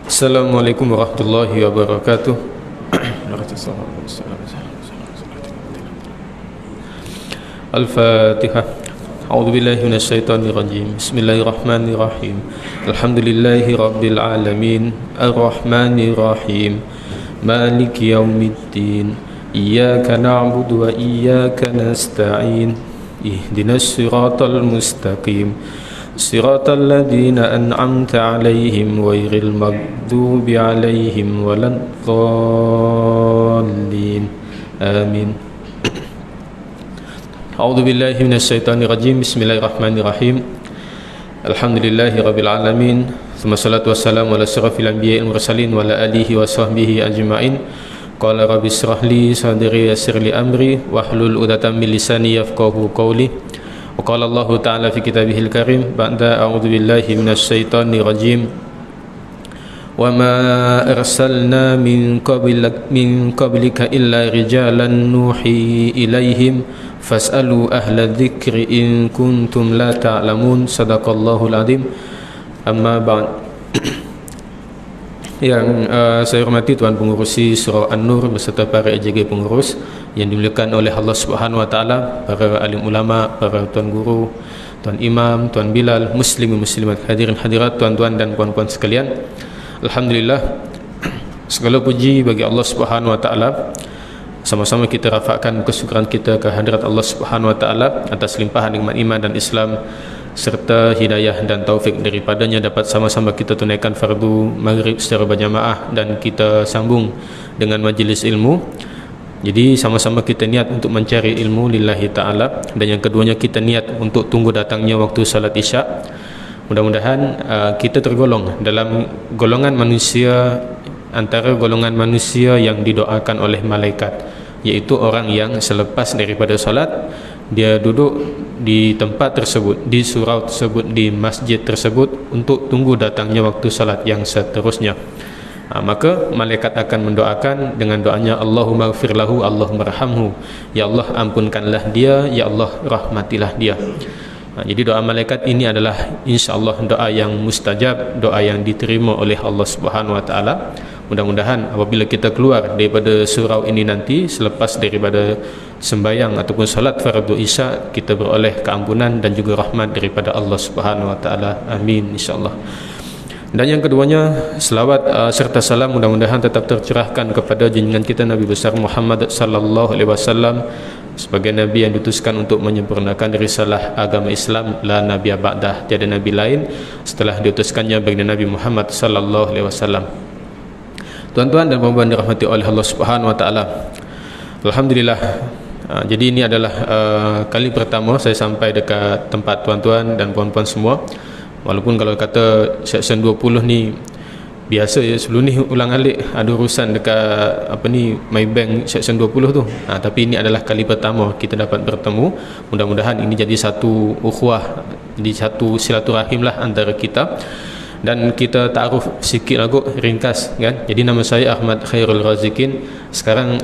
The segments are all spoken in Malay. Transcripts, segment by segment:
Assalamualaikum warahmatullahi wabarakatuh. Al-Fatihah. A'udzu billahi minasyaitonir rajim. Bismillahirrahmanirrahim. Alhamdulillahi rabbil alamin. Arrahmanir rahim. Maliki yaumiddin. Iyyaka na'budu wa iyyaka nasta'in. Ihdinas siratal mustaqim. Siratal ladzina an'amta 'alaihim ghairil maghdubi 'alaihim waladdallin. Amin. A'udzu billahi minasyaitonir rajim. Bismillahirrahmanirrahim. Alhamdulillahi rabbil alamin. Tsumma salatu wassalamu ala asyrafil anbiya'i wal mursalin wa ala alihi wa sahbihi ajma'in. Qala rabbi ishrah li sadri yassir li amri wahlul 'uqdatam min lisani yafqahu qawli. Wa qala Allah ta'ala fi kitabihil karim ba'da a'udzu billahi minasyaitonir rajim. Wa ma arsalna min qablika illa rijalan nuhi ilaihim fas'alu ahla dzikri in kuntum la ta'lamun. Sadaqallahul azim. Amma ba'd. Yang saya hormati Tuan Pengurusi Surau An-Nur beserta para EJG pengurus yang dimuliakan oleh Allah Subhanahu wa taala, para alim ulama, para tuan guru, tuan imam, tuan Bilal, muslimin muslimat, hadirin hadirat, tuan-tuan dan puan-puan sekalian. Alhamdulillah, segala puji bagi Allah Subhanahu wa taala. Sama-sama kita rafakkan kesyukuran kita kehadirat Allah Subhanahu wa taala atas limpahan nikmat iman dan Islam serta hidayah dan taufik daripadanya dapat sama-sama kita tunaikan fardu maghrib secara berjamaah dan kita sambung dengan majlis ilmu. Jadi sama-sama kita niat untuk mencari ilmu lillahi ta'ala, dan yang keduanya kita niat untuk tunggu datangnya waktu salat isya. Mudah-mudahan kita tergolong dalam golongan manusia, antara golongan manusia yang didoakan oleh malaikat, yaitu orang yang selepas daripada salat dia duduk di tempat tersebut, di surau tersebut, di masjid tersebut untuk tunggu datangnya waktu salat yang seterusnya. Maka malaikat akan mendoakan dengan doanya Allahumma ighfir lahu, Allahumma arhamhu. Ya Allah, ampunkanlah dia, ya Allah, rahmatilah dia. Jadi doa malaikat ini adalah insya-Allah doa yang mustajab, doa yang diterima oleh Allah Subhanahu wa taala. Mudah-mudahan apabila kita keluar daripada surau ini nanti, selepas daripada sembahyang ataupun salat fardu isya, kita beroleh keampunan dan juga rahmat daripada Allah Subhanahu wa taala. Amin insya-Allah. Dan yang keduanya, selawat serta salam mudah-mudahan tetap tercurahkan kepada junjungan kita Nabi besar Muhammad sallallahu alaihi wasallam sebagai nabi yang diutuskan untuk menyempurnakan risalah agama Islam. La nabiyya ba'dah, tiada nabi lain setelah diutuskannya baginda Nabi Muhammad sallallahu alaihi wasallam. Tuan-tuan dan puan-puan dirahmati oleh Allah Subhanahu wa taala. Alhamdulillah. Jadi ini adalah kali pertama saya sampai dekat tempat tuan-tuan dan puan-puan semua. Walaupun kalau kata Seksyen 20 ni biasa je, sebelum ni ulang-alik ada urusan dekat Maybank Seksyen 20 tu. Tapi ini adalah kali pertama kita dapat bertemu. Mudah-mudahan ini jadi satu ukhuwah, jadi satu silaturahim lah antara kita. Dan kita ta'aruf sikit lagu ringkas kan. Jadi nama saya Ahmad Khairul Razikin. Sekarang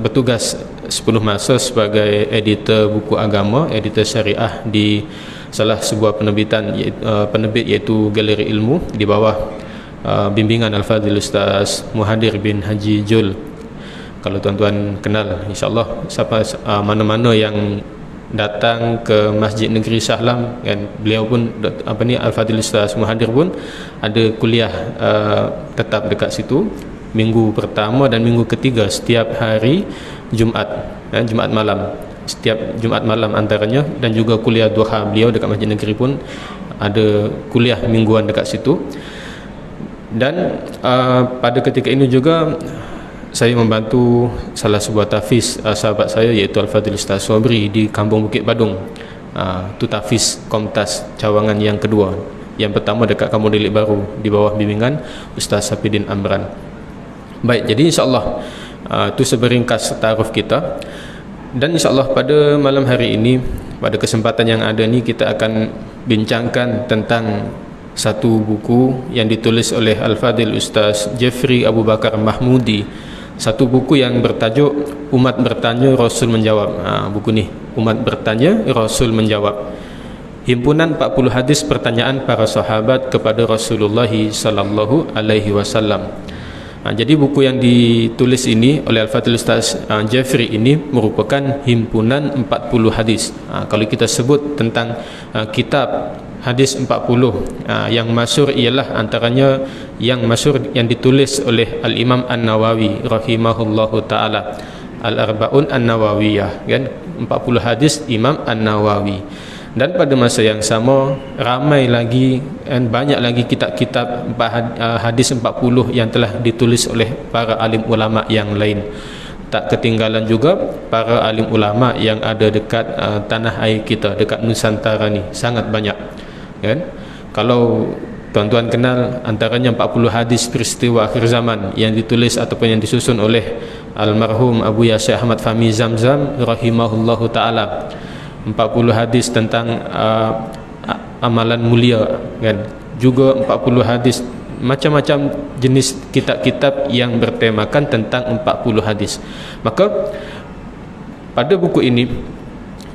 bertugas sepenuh masa sebagai editor buku agama, editor syariah di salah sebuah penerbitan penerbit iaitu Galeri Ilmu di bawah bimbingan Al-Fadhil Ustaz Muhadir bin Haji Jul. Kalau tuan-tuan kenal, insya-Allah siapa mana-mana yang datang ke Masjid Negeri Shah Alam kan, beliau pun Al-Fadhil Ustaz Muhadir pun ada kuliah tetap dekat situ minggu pertama dan minggu ketiga setiap hari Jumaat, Jumaat malam, setiap Jumaat malam antaranya, dan juga kuliah duha beliau dekat Masjid Negeri pun ada kuliah mingguan dekat situ. Dan pada ketika ini juga saya membantu salah sebuah tahfiz sahabat saya iaitu Al-Fadhil Ustaz Sobri di Kampung Bukit Badung. Itu tahfiz Komtas cawangan yang kedua. Yang pertama dekat Kampung Delik Baru di bawah bimbingan Ustaz Safidin Amran. Baik, jadi insya-Allah itu seberingkas ta'aruf kita. Dan insya-Allah pada malam hari ini, pada kesempatan yang ada ni, kita akan bincangkan tentang satu buku yang ditulis oleh Al-Fadhil Ustaz Jeffrey Abu Bakar Mahmudi. Satu buku yang bertajuk Umat Bertanya Rasul Menjawab. Buku ni, Umat Bertanya Rasul Menjawab. Himpunan 40 hadis pertanyaan para sahabat kepada Rasulullah sallallahu alaihi wasallam. Jadi buku yang ditulis ini oleh Al-Fadhil Ustaz Jeffrey ini merupakan himpunan 40 hadis. Kalau kita sebut tentang kitab hadis 40, yang masyhur ialah antaranya yang masyhur yang ditulis oleh Al-Imam An-Nawawi rahimahullahu taala, Al-Arba'un An-Nawawiyah, kan, 40 hadis Imam An-Nawawi. Dan pada masa yang sama ramai lagi dan banyak lagi kitab-kitab hadis 40 yang telah ditulis oleh para alim ulama yang lain. Tak ketinggalan juga para alim ulama yang ada dekat tanah air kita, dekat Nusantara ni, sangat banyak, kan? Kalau tuan-tuan kenal antaranya 40 hadis peristiwa akhir zaman yang ditulis ataupun yang disusun oleh almarhum Abu Yasir Ahmad Fahmi Zamzam rahimahullahu taala. 40 hadis tentang amalan mulia, kan? Juga 40 hadis, macam-macam jenis kitab-kitab yang bertemakan tentang 40 hadis. Maka pada buku ini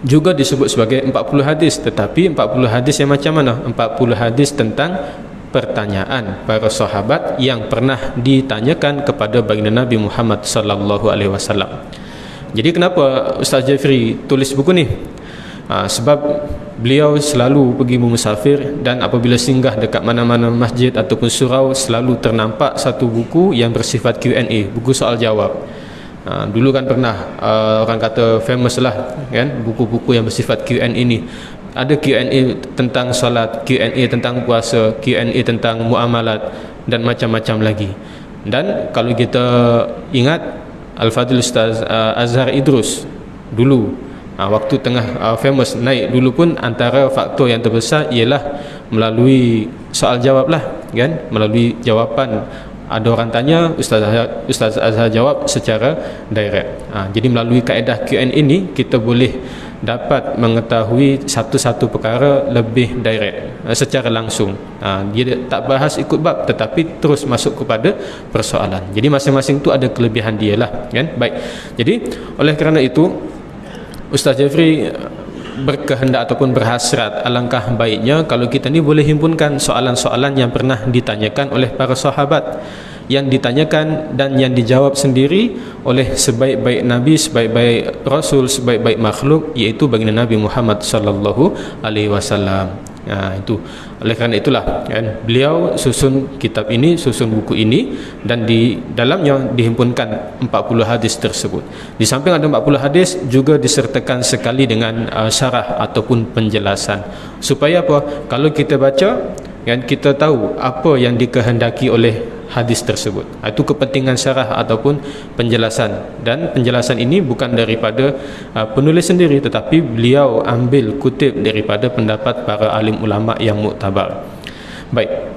juga disebut sebagai 40 hadis, tetapi 40 hadis yang macam mana? 40 hadis tentang pertanyaan para sahabat yang pernah ditanyakan kepada baginda Nabi Muhammad sallallahu alaihi wasallam. Jadi kenapa Ustaz Jeffrey tulis buku ni? Sebab beliau selalu pergi bermusafir, dan apabila singgah dekat mana-mana masjid ataupun surau, selalu ternampak satu buku yang bersifat Q&A, buku soal jawab. Dulu kan pernah orang kata famous lah, kan, buku-buku yang bersifat Q&A ni. Ada Q&A tentang solat, Q&A tentang puasa, Q&A tentang muamalat, dan macam-macam lagi. Dan kalau kita ingat Al-Fadhil Ustaz Azhar Idrus dulu, waktu tengah famous naik dulu pun, antara faktor yang terbesar ialah melalui soal jawab lah, kan, melalui jawapan. Ada orang tanya, Ustaz Azhar jawab secara direct. Jadi melalui kaedah Q&A ini kita boleh dapat mengetahui satu-satu perkara lebih direct, secara langsung. Dia tak bahas ikut bab, tetapi terus masuk kepada persoalan. Jadi masing-masing tu ada kelebihan dia lah, kan. Baik, jadi oleh kerana itu Ustaz Jeffrey berkehendak ataupun berhasrat, alangkah baiknya kalau kita ni boleh himpunkan soalan-soalan yang pernah ditanyakan oleh para sahabat, yang ditanyakan dan yang dijawab sendiri oleh sebaik-baik Nabi, sebaik-baik Rasul, sebaik-baik makhluk, iaitu baginda Nabi Muhammad sallallahu alaihi wasallam. Itu oleh kerana itulah, kan, beliau susun kitab ini, susun buku ini, dan di dalamnya dihimpunkan 40 hadis tersebut. Di samping ada 40 hadis, juga disertakan sekali dengan syarah ataupun penjelasan, supaya apa? Kalau kita baca, kan, kita tahu apa yang dikehendaki oleh hadis tersebut. Itu kepentingan syarah ataupun penjelasan. Dan penjelasan ini bukan daripada penulis sendiri, tetapi beliau ambil kutip daripada pendapat para alim ulama yang muktabar. Baik,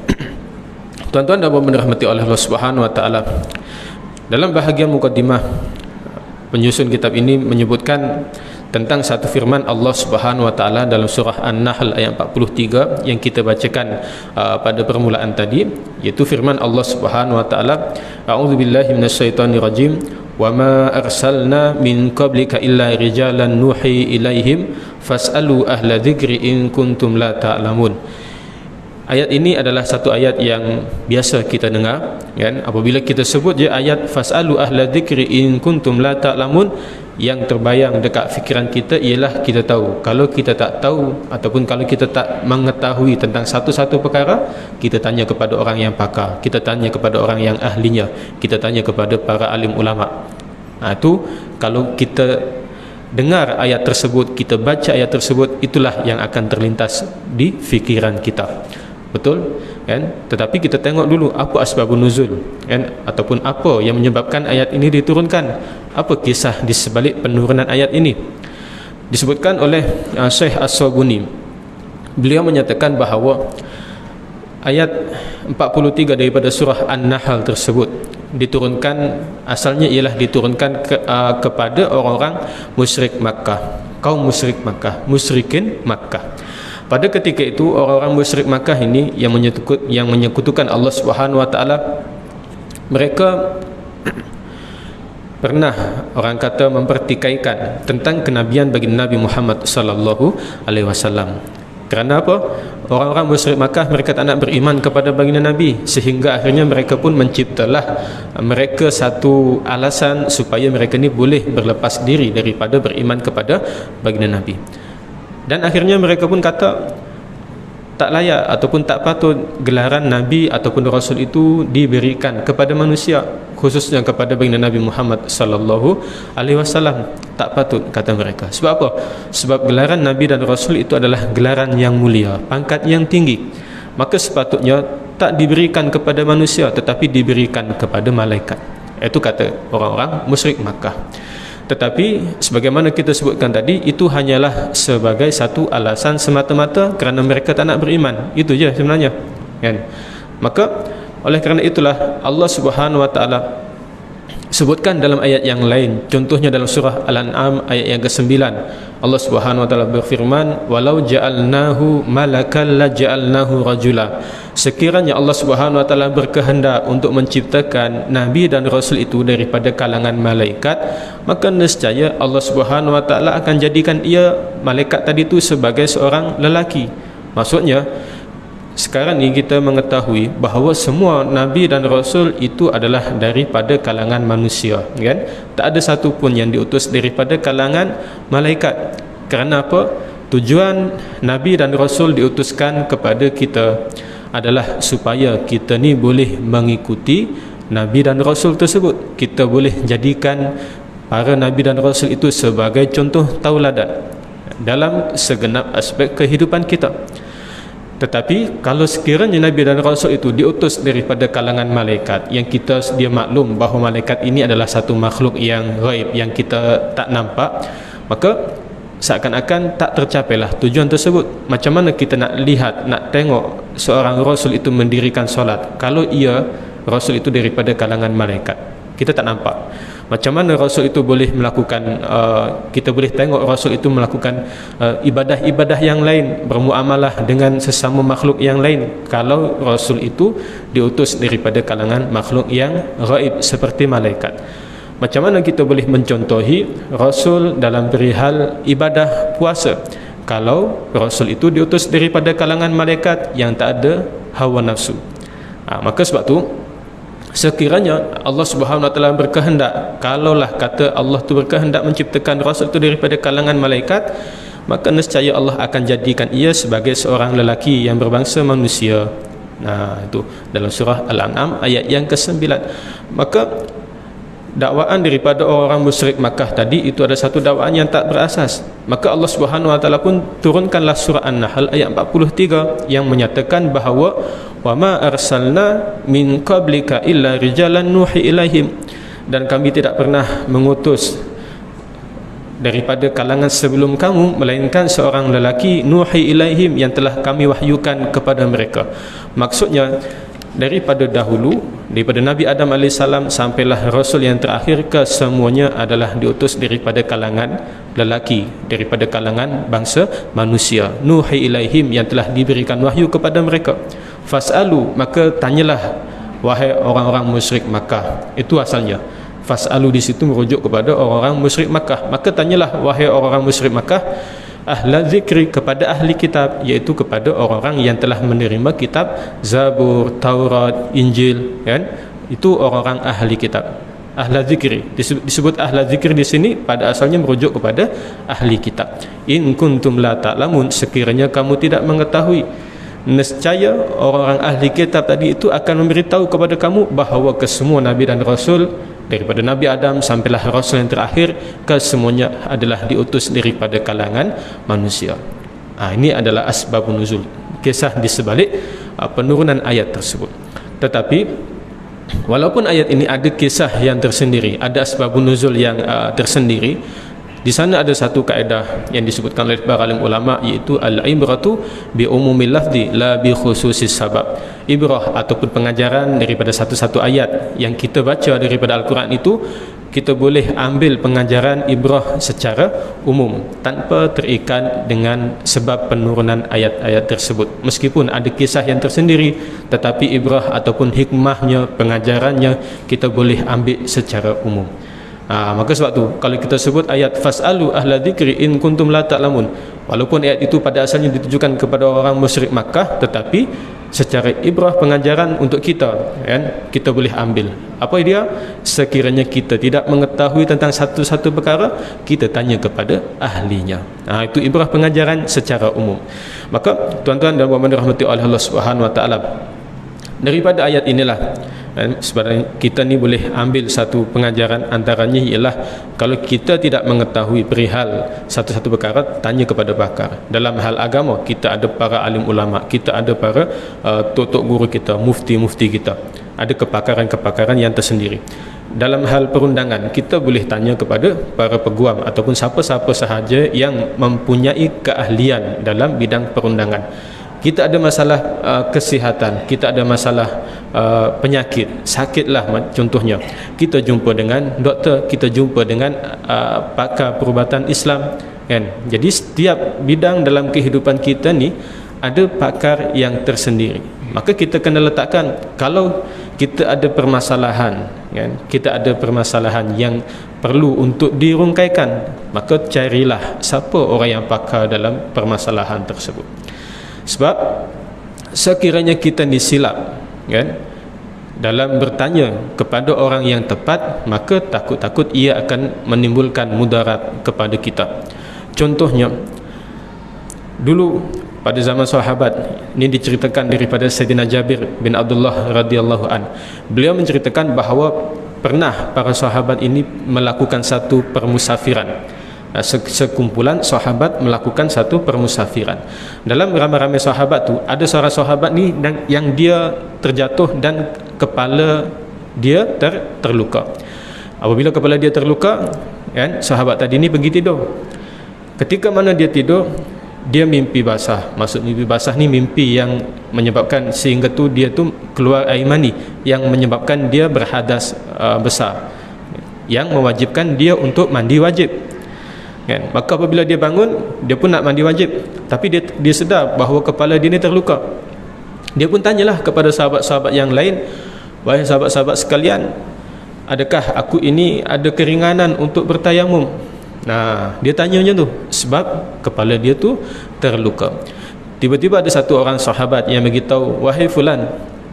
tuan-tuan dan puan dirahmati oleh Allah Subhanahu wa taala, dalam bahagian mukadimah penyusun kitab ini menyebutkan tentang satu firman Allah Subhanahu wa taala dalam surah An-Nahl ayat 43 yang kita bacakan pada permulaan tadi, iaitu firman Allah Subhanahu wa taala, a'udzubillahi minasyaitonirrajim, wa ma arsalna min qablika illa rijalan nuhi ilaihim fas'alu ahla dzikri in kuntum la ta'lamun. Ayat ini adalah satu ayat yang biasa kita dengar, kan? Apabila kita sebut je ayat fas'alu ahla dzikri in kuntum la ta'lamun, yang terbayang dekat fikiran kita ialah kita tahu. Kalau kita tak tahu ataupun kalau kita tak mengetahui tentang satu-satu perkara, kita tanya kepada orang yang pakar, kita tanya kepada orang yang ahlinya, kita tanya kepada para alim ulama. Itu kalau kita dengar ayat tersebut, kita baca ayat tersebut, itulah yang akan terlintas di fikiran kita. Betul, kan? Tetapi kita tengok dulu apa asbabun nuzul, kan, ataupun apa yang menyebabkan ayat ini diturunkan. Apa kisah di sebalik penurunan ayat ini? Disebutkan oleh Syekh As-Sabuni. Beliau menyatakan bahawa ayat 43 daripada surah An-Nahl tersebut diturunkan, asalnya ialah diturunkan kepada orang-orang musyrik Makkah, kaum musyrik Makkah, musyrikin Makkah. Pada ketika itu orang-orang musyrik Makkah ini yang menyekutukan Allah Subhanahu wa taala, mereka pernah orang kata mempertikaikan tentang kenabian bagi Nabi Muhammad sallallahu alaihi wasallam. Kerana apa? Orang-orang musyrik Makkah mereka tak nak beriman kepada baginda Nabi, sehingga akhirnya mereka pun menciptalah mereka satu alasan supaya mereka ni boleh berlepas diri daripada beriman kepada baginda Nabi. Dan akhirnya mereka pun kata tak layak ataupun tak patut gelaran Nabi ataupun Rasul itu diberikan kepada manusia, khususnya kepada baginda Nabi Muhammad sallallahu alaihi wasallam. Tak patut, kata mereka. Sebab apa? Sebab gelaran Nabi dan Rasul itu adalah gelaran yang mulia, pangkat yang tinggi. Maka sepatutnya tak diberikan kepada manusia tetapi diberikan kepada malaikat. Itu kata orang-orang musyrik Makkah. Tetapi sebagaimana kita sebutkan tadi, itu hanyalah sebagai satu alasan semata-mata kerana mereka tak nak beriman. Itu je sebenarnya, kan? Maka oleh kerana itulah Allah Subhanahu wa taala sebutkan dalam ayat yang lain, contohnya dalam surah Al-An'am ayat yang ke-9, Allah Subhanahu wa taala berfirman, walau ja'alnahu malakan la ja'alnahu rajula. Sekiranya Allah Subhanahu wa taala berkehendak untuk menciptakan nabi dan rasul itu daripada kalangan malaikat, maka nescaya Allah Subhanahu wa taala akan jadikan ia, malaikat tadi itu, sebagai seorang lelaki. Maksudnya sekarang ni kita mengetahui bahawa semua nabi dan rasul itu adalah daripada kalangan manusia, kan? Tak ada satu pun yang diutus daripada kalangan malaikat. Kerana apa? Tujuan nabi dan rasul diutuskan kepada kita adalah supaya kita ni boleh mengikuti nabi dan rasul tersebut. Kita boleh jadikan para nabi dan rasul itu sebagai contoh tauladan dalam segenap aspek kehidupan kita. Tetapi kalau sekiranya Nabi dan Rasul itu diutus daripada kalangan malaikat, yang kita dia maklum bahawa malaikat ini adalah satu makhluk yang ghaib, yang kita tak nampak, maka seakan-akan tak tercapailah tujuan tersebut. Macam mana kita nak lihat, nak tengok seorang Rasul itu mendirikan solat kalau ia, Rasul itu, daripada kalangan malaikat? Kita tak nampak. Macam mana Rasul itu boleh melakukan, kita boleh tengok Rasul itu melakukan ibadah-ibadah yang lain, bermuamalah dengan sesama makhluk yang lain, kalau Rasul itu diutus daripada kalangan makhluk yang gaib seperti malaikat? Macam mana kita boleh mencontohi Rasul dalam perihal ibadah puasa kalau Rasul itu diutus daripada kalangan malaikat yang tak ada hawa nafsu? Maka sebab tu, sekiranya Allah Subhanahu wa taala berkehendak, kalaulah kata Allah tu berkehendak menciptakan Rasul itu daripada kalangan malaikat, maka nescaya Allah akan jadikan ia sebagai seorang lelaki yang berbangsa manusia. Itu dalam surah Al-An'am ayat yang ke-9. Maka dakwaan daripada orang musyrik Makkah tadi itu ada satu dakwaan yang tak berasas. Maka Allah Subhanahu wa taala pun turunkanlah surah An-Nahl ayat 43 yang menyatakan bahawa wa ma arsalna min qablika illa rijalan nuhi ilaihim, dan kami tidak pernah mengutus daripada kalangan sebelum kamu melainkan seorang lelaki, nuhi ilaihim, yang telah kami wahyukan kepada mereka. Maksudnya daripada dahulu, daripada Nabi Adam AS sampailah Rasul yang terakhir, kesemuanya adalah diutus daripada kalangan lelaki, daripada kalangan bangsa manusia. Nuhi ilaihim, yang telah diberikan wahyu kepada mereka. Fas'alu, maka tanyalah wahai orang-orang musyrik Makkah. Itu asalnya. Fas'alu di situ merujuk kepada orang-orang musyrik Makkah. Maka tanyalah wahai orang-orang musyrik Makkah, ahla zikri, kepada ahli kitab, iaitu kepada orang-orang yang telah menerima kitab Zabur, Taurat, Injil, kan? Itu orang-orang ahli kitab. Ahla zikri disebut ahla zikri di sini pada asalnya merujuk kepada ahli kitab. In kuntum la ta'lamun, sekiranya kamu tidak mengetahui, nescaya orang-orang ahli kitab tadi itu akan memberitahu kepada kamu bahawa kesemua nabi dan rasul, daripada Nabi Adam sampailah Rasul yang terakhir, kesemuanya adalah diutus daripada kalangan manusia. Ini adalah asbabun nuzul, kisah di sebalik penurunan ayat tersebut. Tetapi walaupun ayat ini ada kisah yang tersendiri, ada asbabun nuzul yang tersendiri, di sana ada satu kaedah yang disebutkan oleh para alim ulama, iaitu al-ibratu bi umumil lafzi la bi khususis sabab. Ibrah ataupun pengajaran daripada satu-satu ayat yang kita baca daripada Al-Quran itu, kita boleh ambil pengajaran ibrah secara umum tanpa terikat dengan sebab penurunan ayat-ayat tersebut. Meskipun ada kisah yang tersendiri, tetapi ibrah ataupun hikmahnya, pengajarannya, kita boleh ambil secara umum. Maka sebab tu kalau kita sebut ayat fas'alu ahla dzikri in kuntum la ta'lamun, Walaupun ayat itu pada asalnya ditujukan kepada orang musyrik Makkah, tetapi secara ibrah pengajaran untuk kita, kan, kita boleh ambil. Apa dia? Sekiranya kita tidak mengetahui tentang satu-satu perkara, kita tanya kepada ahlinya. Itu ibrah pengajaran secara umum. Maka tuan-tuan dan puan-puan dirahmati oleh Allah Subhanahu wa taala, daripada ayat inilah sebenarnya kita ni boleh ambil satu pengajaran, antaranya ialah kalau kita tidak mengetahui perihal satu-satu perkara, tanya kepada pakar. Dalam hal agama, kita ada para alim ulama, kita ada para tok-tok guru kita, mufti-mufti kita, ada kepakaran-kepakaran yang tersendiri. Dalam hal perundangan, kita boleh tanya kepada para peguam ataupun siapa-siapa sahaja yang mempunyai keahlian dalam bidang perundangan. Kita ada masalah kesihatan, kita ada masalah penyakit, sakitlah contohnya, kita jumpa dengan doktor, kita jumpa dengan pakar perubatan Islam, kan. Jadi setiap bidang dalam kehidupan kita ni ada pakar yang tersendiri. Maka kita kena letakkan, kalau kita ada permasalahan, kan, kita ada permasalahan yang perlu untuk dirungkaikan, maka carilah siapa orang yang pakar dalam permasalahan tersebut. Sebab sekiranya kita ni silap, kan, dalam bertanya kepada orang yang tepat, maka takut-takut ia akan menimbulkan mudarat kepada kita. Contohnya, dulu pada zaman sahabat, ini diceritakan daripada Sayyidina Jabir bin Abdullah radhiyallahu an. Beliau menceritakan bahawa pernah para sahabat ini melakukan satu permusafiran. Sekumpulan sahabat melakukan satu permusafiran. Dalam ramai-ramai sahabat tu, ada seorang sahabat ni yang dia terjatuh dan kepala dia terluka. Apabila kepala dia terluka, kan, sahabat tadi ni pergi tidur. Ketika mana dia tidur, dia mimpi basah. Maksud mimpi basah ni mimpi yang menyebabkan sehingga tu dia tu keluar air mani, yang menyebabkan dia berhadas besar, yang mewajibkan dia untuk mandi wajib, kan. Maka apabila dia bangun, dia pun nak mandi wajib, tapi dia sedar bahawa kepala dia ni terluka. Dia pun tanyalah kepada sahabat-sahabat yang lain, wahai sahabat-sahabat sekalian, adakah aku ini ada keringanan untuk bertayamum? Nah, dia tanya macam tu sebab kepala dia tu terluka. Tiba-tiba ada satu orang sahabat yang beritahu, wahai fulan,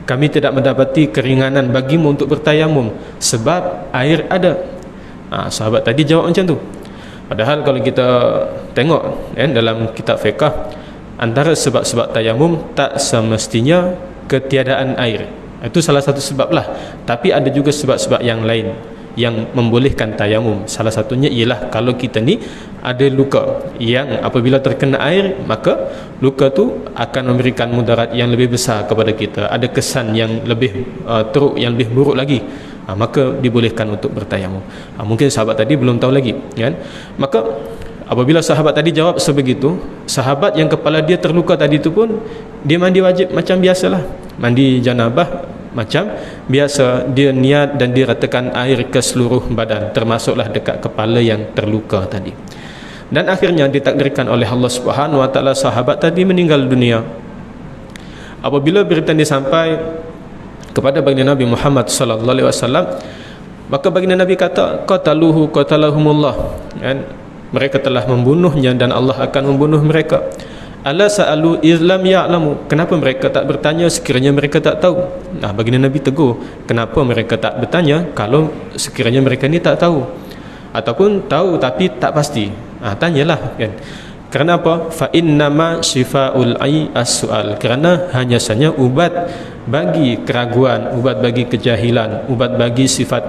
kami tidak mendapati keringanan bagimu untuk bertayamum sebab air ada. Sahabat tadi jawab macam tu. Padahal kalau kita tengok, dalam kitab fiqh, antara sebab-sebab tayamum tak semestinya ketiadaan air. Itu salah satu sebab lah. Tapi ada juga sebab-sebab yang lain yang membolehkan tayamum. Salah satunya ialah kalau kita ni ada luka yang apabila terkena air, maka luka tu akan memberikan mudarat yang lebih besar kepada kita. Ada kesan yang lebih teruk, yang lebih buruk lagi. Maka dibolehkan untuk bertayamum. Mungkin sahabat tadi belum tahu lagi, kan? Maka apabila sahabat tadi jawab sebegitu, sahabat yang kepala dia terluka tadi tu pun dia mandi wajib macam biasalah, mandi janabah macam biasa. Dia niat dan dia ratakan air ke seluruh badan, termasuklah dekat kepala yang terluka tadi. Dan akhirnya ditakdirkan oleh Allah Subhanahu wa taala sahabat tadi meninggal dunia. Apabila berita ini sampai kepada baginda Nabi Muhammad sallallahu alaihi wasallam, maka baginda Nabi kata, qatalahumullah, kan, mereka telah membunuhnya dan Allah akan membunuh mereka. Ala sa'alu izlam ya'lamu, kenapa mereka tak bertanya sekiranya mereka tak tahu? Baginda Nabi tegur, kenapa mereka tak bertanya kalau sekiranya mereka ni tak tahu, ataupun tahu tapi tak pasti? Tanyalah, kan. Kerana apa? Fa innama shifaul ai as-su'al, kerana hanya saja ubat bagi keraguan, ubat bagi kejahilan, ubat bagi sifat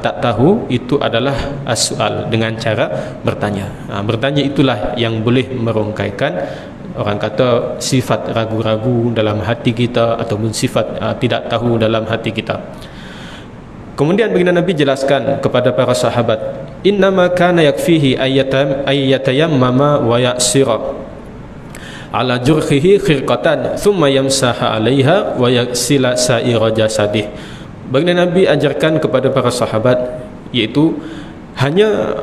tak tahu itu adalah as-su'al, dengan cara bertanya. Bertanya itulah yang boleh merongkaikan, orang kata, sifat ragu-ragu dalam hati kita ataupun sifat tidak tahu dalam hati kita. Kemudian baginda Nabi jelaskan kepada para sahabat, innama kana yakfihi ayyatayammama wa ya'sira ala jurhihi khirqatan thumma yamsaha 'alaiha wa yaghsila sa'ira jasadih. Baginda Nabi ajarkan kepada para sahabat, iaitu hanya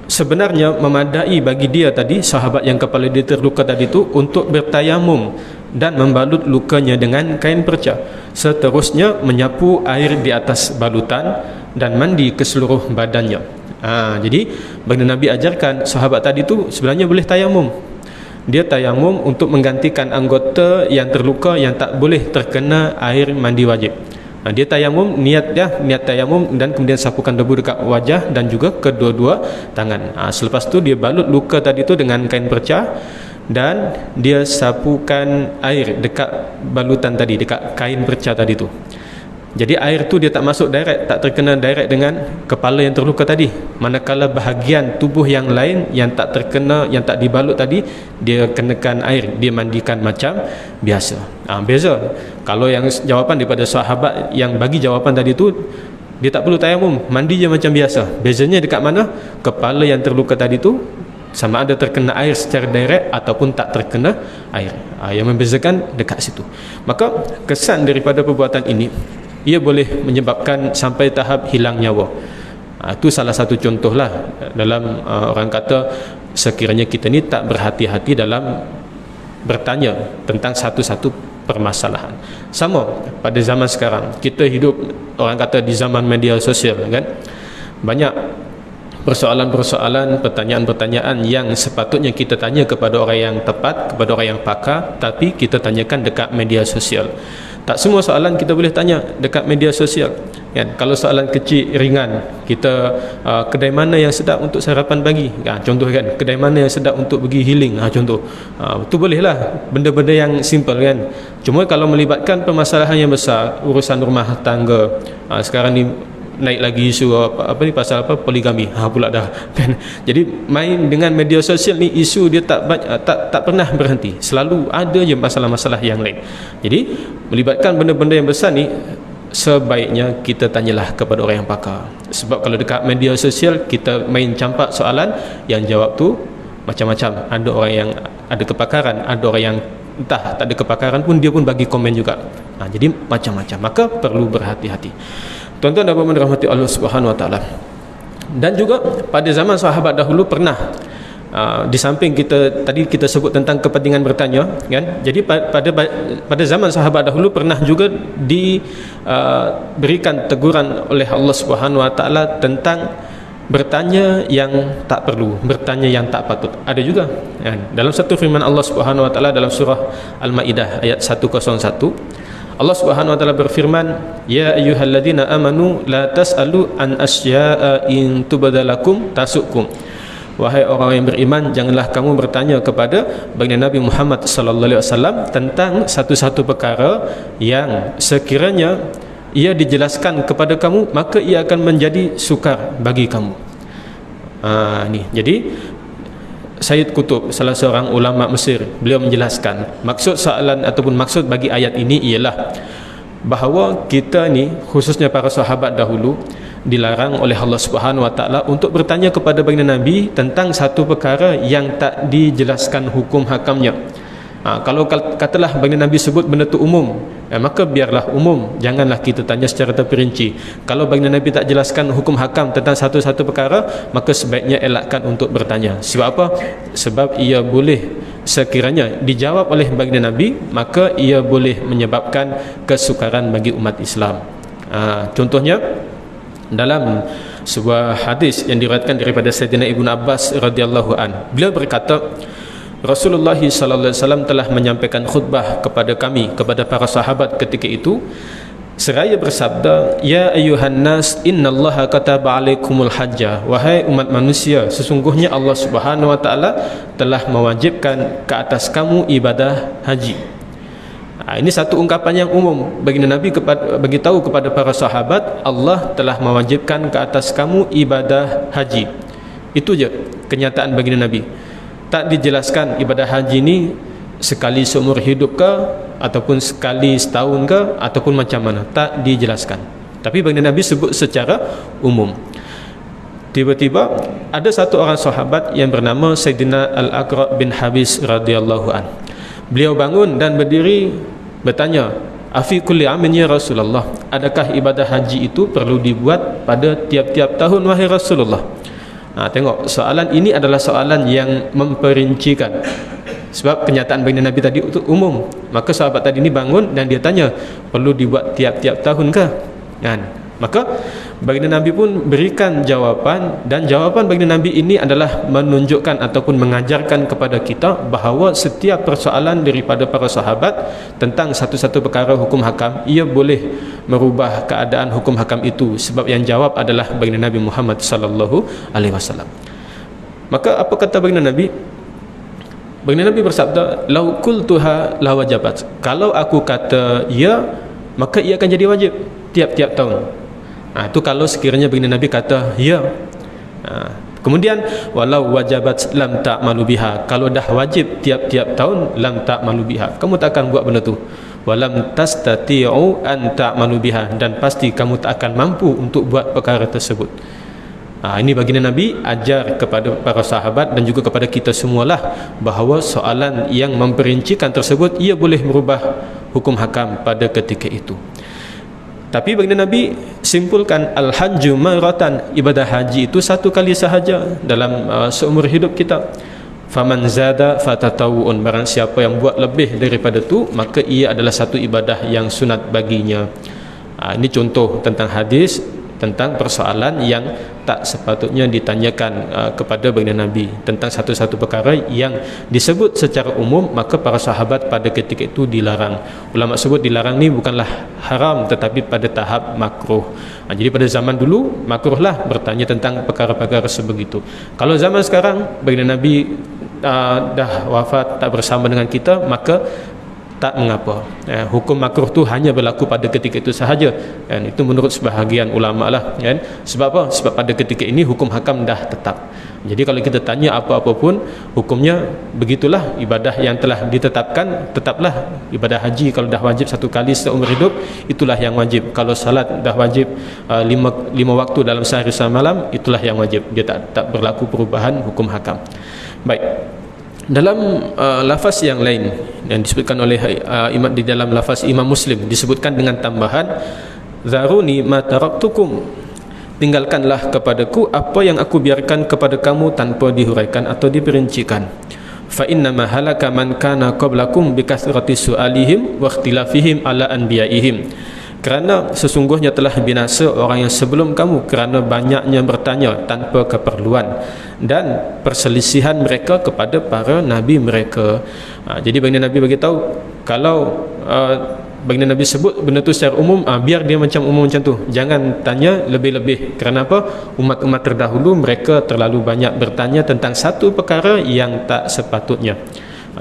sebenarnya memadai bagi dia tadi, sahabat yang kepala dia terluka tadi itu, untuk bertayamum dan membalut lukanya dengan kain perca, seterusnya menyapu air di atas balutan dan mandi ke seluruh badannya. Jadi baginda Nabi ajarkan sahabat tadi tu sebenarnya boleh tayamum. dia tayamum untuk menggantikan anggota yang terluka yang tak boleh terkena air mandi wajib. Dia tayamum, niat tayamum, dan kemudian sapukan debu dekat wajah dan juga kedua-dua tangan. Selepas tu dia balut luka tadi tu dengan kain perca dan dia sapukan air dekat balutan tadi, dekat kain perca tadi tu. Jadi air tu dia tak masuk direct, tak terkena direct dengan kepala yang terluka tadi. Manakala bahagian tubuh yang lain yang tak terkena, yang tak dibalut tadi, dia kenakan air, dia mandikan macam biasa. Beza. Kalau yang jawapan daripada sahabat yang bagi jawapan tadi tu, dia tak perlu tayamum, mandi je macam biasa. Bezanya dekat mana? Kepala yang terluka tadi tu sama ada terkena air secara direct ataupun tak terkena air. Yang membezakan dekat situ. Maka kesan daripada perbuatan ini, ia boleh menyebabkan sampai tahap hilang nyawa. Itu salah satu contohlah dalam orang kata sekiranya kita ni tak berhati-hati dalam bertanya tentang satu-satu permasalahan. Sama pada zaman sekarang, kita hidup orang kata di zaman media sosial kan. Banyak persoalan-persoalan, pertanyaan-pertanyaan yang sepatutnya kita tanya kepada orang yang tepat, kepada orang yang pakar, tapi kita tanyakan dekat media sosial. Tak semua soalan kita boleh tanya dekat media sosial kan? Kalau soalan kecil ringan, kita kedai mana yang sedap untuk sarapan pagi, contoh kan, kedai mana yang sedap untuk pergi healing, contoh. Itu bolehlah, benda-benda yang simple kan. Cuma kalau melibatkan permasalahan yang besar, urusan rumah tangga, sekarang ni naik lagi isu apa ni, pasal apa, poligami pula dah kan. Jadi main dengan media sosial ni, isu dia tak pernah berhenti, selalu ada je masalah-masalah yang lain. Jadi melibatkan benda-benda yang besar ni, sebaiknya kita tanyalah kepada orang yang pakar. Sebab kalau dekat media sosial kita main campak soalan, yang jawab tu macam-macam. Ada orang yang ada kepakaran, ada orang yang entah tak ada kepakaran pun, dia pun bagi komen juga. Jadi macam-macam. Maka perlu berhati-hati. Tuan-tuan dan puan-puan dirahmati Allah Subhanahu Wa Taala. Dan juga pada zaman sahabat dahulu pernah, di samping kita sebut tentang kepentingan bertanya kan. Jadi pada zaman sahabat dahulu pernah juga diberikan teguran oleh Allah Subhanahu Wa Taala tentang bertanya yang tak perlu, bertanya yang tak patut. Ada juga kan? Dalam satu firman Allah Subhanahu Wa Taala dalam surah Al-Maidah ayat 101, Allah Subhanahu Wa Taala berfirman, ya ayyuhalladzina amanu la tas'alu an asya'a in tubadalakum tasukum. Wahai orang yang beriman, janganlah kamu bertanya kepada baginda Nabi Muhammad sallallahu alaihi wasallam tentang satu-satu perkara yang sekiranya ia dijelaskan kepada kamu, maka ia akan menjadi sukar bagi kamu. Jadi Sayyid Qutb, salah seorang ulama Mesir, beliau menjelaskan maksud soalan ataupun maksud bagi ayat ini ialah bahawa kita ni, khususnya para sahabat dahulu, dilarang oleh Allah Subhanahu Wa Taala untuk bertanya kepada baginda Nabi tentang satu perkara yang tak dijelaskan hukum hakamnya. Kalau katalah baginda Nabi sebut benda tu umum, maka biarlah umum, janganlah kita tanya secara terperinci. Kalau baginda Nabi tak jelaskan hukum hakam tentang satu-satu perkara, maka sebaiknya elakkan untuk bertanya. Sebab apa? Sebab ia boleh, sekiranya dijawab oleh baginda Nabi, maka ia boleh menyebabkan kesukaran bagi umat Islam. Contohnya dalam sebuah hadis yang diriwayatkan daripada Sayyidina Ibnu Abbas radhiyallahu an, beliau berkata, Rasulullah sallallahu alaihi wasallam telah menyampaikan khutbah kepada kami, kepada para sahabat ketika itu, seraya bersabda, ya ayyuhan nas innallaha kataba alaikumul hajjah. Wahai umat manusia, sesungguhnya Allah Subhanahu Wa Taala telah mewajibkan ke atas kamu ibadah haji. Ini satu ungkapan yang umum. Baginda Nabi bagi tahu kepada para sahabat, Allah telah mewajibkan ke atas kamu ibadah haji. Itu je kenyataan baginda Nabi. Tak dijelaskan ibadah haji ni sekali seumur hidup ke, ataupun sekali setahun ke, ataupun macam mana, tak dijelaskan. Tapi baginda Nabi sebut secara umum. Tiba-tiba ada satu orang sahabat yang bernama Sayyidina Al-Aqra' bin Habis radhiyallahu an. Beliau bangun dan berdiri bertanya, afi kulli amin ya Rasulullah, adakah ibadah haji itu perlu dibuat pada tiap-tiap tahun wahai Rasulullah? Tengok, soalan ini adalah soalan yang memperincikan. Sebab kenyataan baginda Nabi tadi itu umum. Maka sahabat tadi ni bangun dan dia tanya, perlu dibuat tiap-tiap tahun ke? Kan? Maka baginda Nabi pun berikan jawapan, dan jawapan baginda Nabi ini adalah menunjukkan ataupun mengajarkan kepada kita bahawa setiap persoalan daripada para sahabat tentang satu-satu perkara hukum hakam, ia boleh merubah keadaan hukum hakam itu, sebab yang jawab adalah baginda Nabi Muhammad sallallahu alaihi wasallam. Maka apa kata baginda Nabi? Baginda Nabi bersabda, "Lau qultuha la wajabat." Kalau aku kata ya, maka ia akan jadi wajib tiap-tiap tahun. Itu kalau sekiranya baginda Nabi kata ya. Kemudian walau wajabat lam ta'malu biha. Kalau dah wajib tiap-tiap tahun, lam ta'malu biha, kamu tak akan buat benda tu. Walam tastati'u an ta'malu biha, dan pasti kamu tak akan mampu untuk buat perkara tersebut. Ini baginda Nabi ajar kepada para sahabat dan juga kepada kita semualah bahawa soalan yang memperincikan tersebut ia boleh merubah hukum hakam pada ketika itu. Tapi baginda Nabi simpulkan, al-hajju maratan, ibadah haji itu satu kali sahaja dalam seumur hidup kita. Faman zada fatatawun, barang siapa yang buat lebih daripada itu, maka ia adalah satu ibadah yang sunat baginya. Ini contoh tentang hadis tentang persoalan yang tak sepatutnya ditanyakan kepada baginda Nabi tentang satu-satu perkara yang disebut secara umum, maka para sahabat pada ketika itu dilarang. Ulama sebut dilarang ni bukanlah haram, tetapi pada tahap makruh. Jadi pada zaman dulu makruhlah bertanya tentang perkara-perkara sebegitu. Kalau zaman sekarang baginda Nabi dah wafat, tak bersama dengan kita, maka tak mengapa. Hukum makruh tu hanya berlaku pada ketika itu sahaja. Itu menurut sebahagian ulama lah. Sebab apa? Sebab pada ketika ini hukum hakam dah tetap. Jadi kalau kita tanya apa-apa pun, hukumnya begitulah. Ibadah yang telah ditetapkan, tetaplah. Ibadah haji kalau dah wajib satu kali seumur hidup, itulah yang wajib. Kalau salat dah wajib lima waktu dalam sehari semalam, itulah yang wajib. Dia tak berlaku perubahan hukum hakam. Baik. Dalam lafaz yang lain yang disebutkan oleh imam di dalam lafaz Imam Muslim, disebutkan dengan tambahan, zaruni ma taraktukum, tinggalkanlah kepadaku apa yang aku biarkan kepada kamu tanpa dihuraikan atau diperincikan. Fa inna ma halaka man kana qablakum bi kathrati su'alihim wa ikhtilafihim ala anbiya'ihim. Kerana sesungguhnya telah binasa orang yang sebelum kamu kerana banyaknya bertanya tanpa keperluan dan perselisihan mereka kepada para nabi mereka. Jadi baginda Nabi bagi tahu, kalau baginda Nabi sebut benda tu secara umum, biar dia macam umum macam tu, jangan tanya lebih-lebih. Kerana apa? Umat-umat terdahulu mereka terlalu banyak bertanya tentang satu perkara yang tak sepatutnya.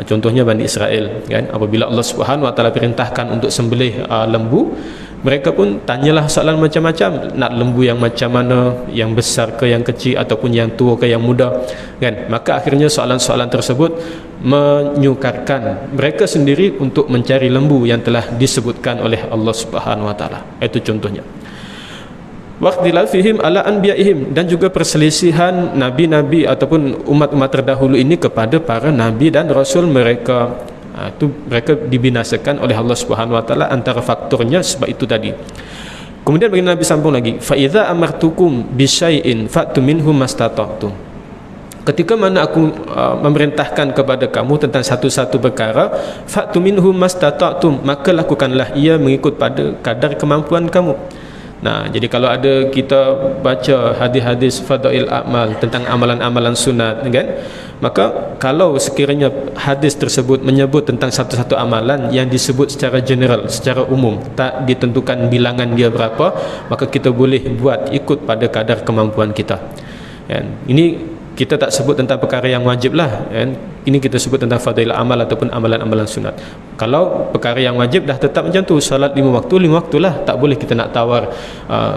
Contohnya Bani Israel, kan? Apabila Allah Subhanahu Wa Taala perintahkan untuk sembelih lembu, mereka pun tanyalah soalan macam-macam. Nak lembu yang macam mana, yang besar ke yang kecil, ataupun yang tua ke yang muda, kan? Maka akhirnya soalan-soalan tersebut menyukarkan mereka sendiri untuk mencari lembu yang telah disebutkan oleh Allah Subhanahu Wa Taala. Itu contohnya. Waqtilafihim ala anbiya'ihim, dan juga perselisihan nabi-nabi ataupun umat-umat terdahulu ini kepada para nabi dan rasul mereka. Itu mereka dibinasakan oleh Allah Subhanahu Wa Taala, antara faktornya sebab itu tadi. Kemudian baginda Nabi sambung lagi, fa idza amartukum bi syai'in fa'tu minhu mastata'tum. Ketika mana aku memerintahkan kepada kamu tentang satu-satu perkara, fa'tu minhu mastata'tum, maka lakukanlah ia mengikut pada kadar kemampuan kamu. Jadi kalau ada kita baca hadis-hadis fadail a'mal tentang amalan-amalan sunat, kan? Maka kalau sekiranya hadis tersebut menyebut tentang satu-satu amalan yang disebut secara general, secara umum, tak ditentukan bilangan dia berapa, maka kita boleh buat ikut pada kadar kemampuan kita. Ini kita tak sebut tentang perkara yang wajib lah, kan? Ini kita sebut tentang fadail amal ataupun amalan-amalan sunat. Kalau perkara yang wajib dah tetap macam tu, salat 5 waktu lah, tak boleh kita nak tawar,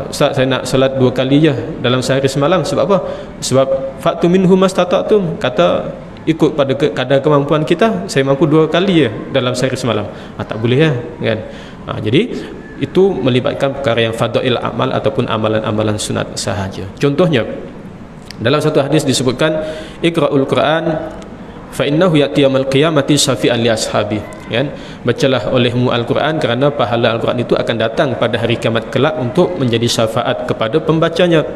Ustaz saya nak salat 2 kali je dalam sehari semalam. Sebab apa? Sebab fa'tu minhu mastata'tum, kata ikut pada kadar kemampuan kita, saya mampu 2 kali je dalam sehari semalam. Tak boleh ya, kan? Jadi itu melibatkan perkara yang fadail amal ataupun amalan-amalan sunat sahaja. Contohnya dalam satu hadis disebutkan, iqra'ul Quran fa innahu ya'ti yaumil qiyamati syafi'an li ashabi, kan? Bacalah olehmu Al-Quran kerana pahala Al-Quran itu akan datang pada hari kiamat kelak untuk menjadi syafaat kepada pembacanya.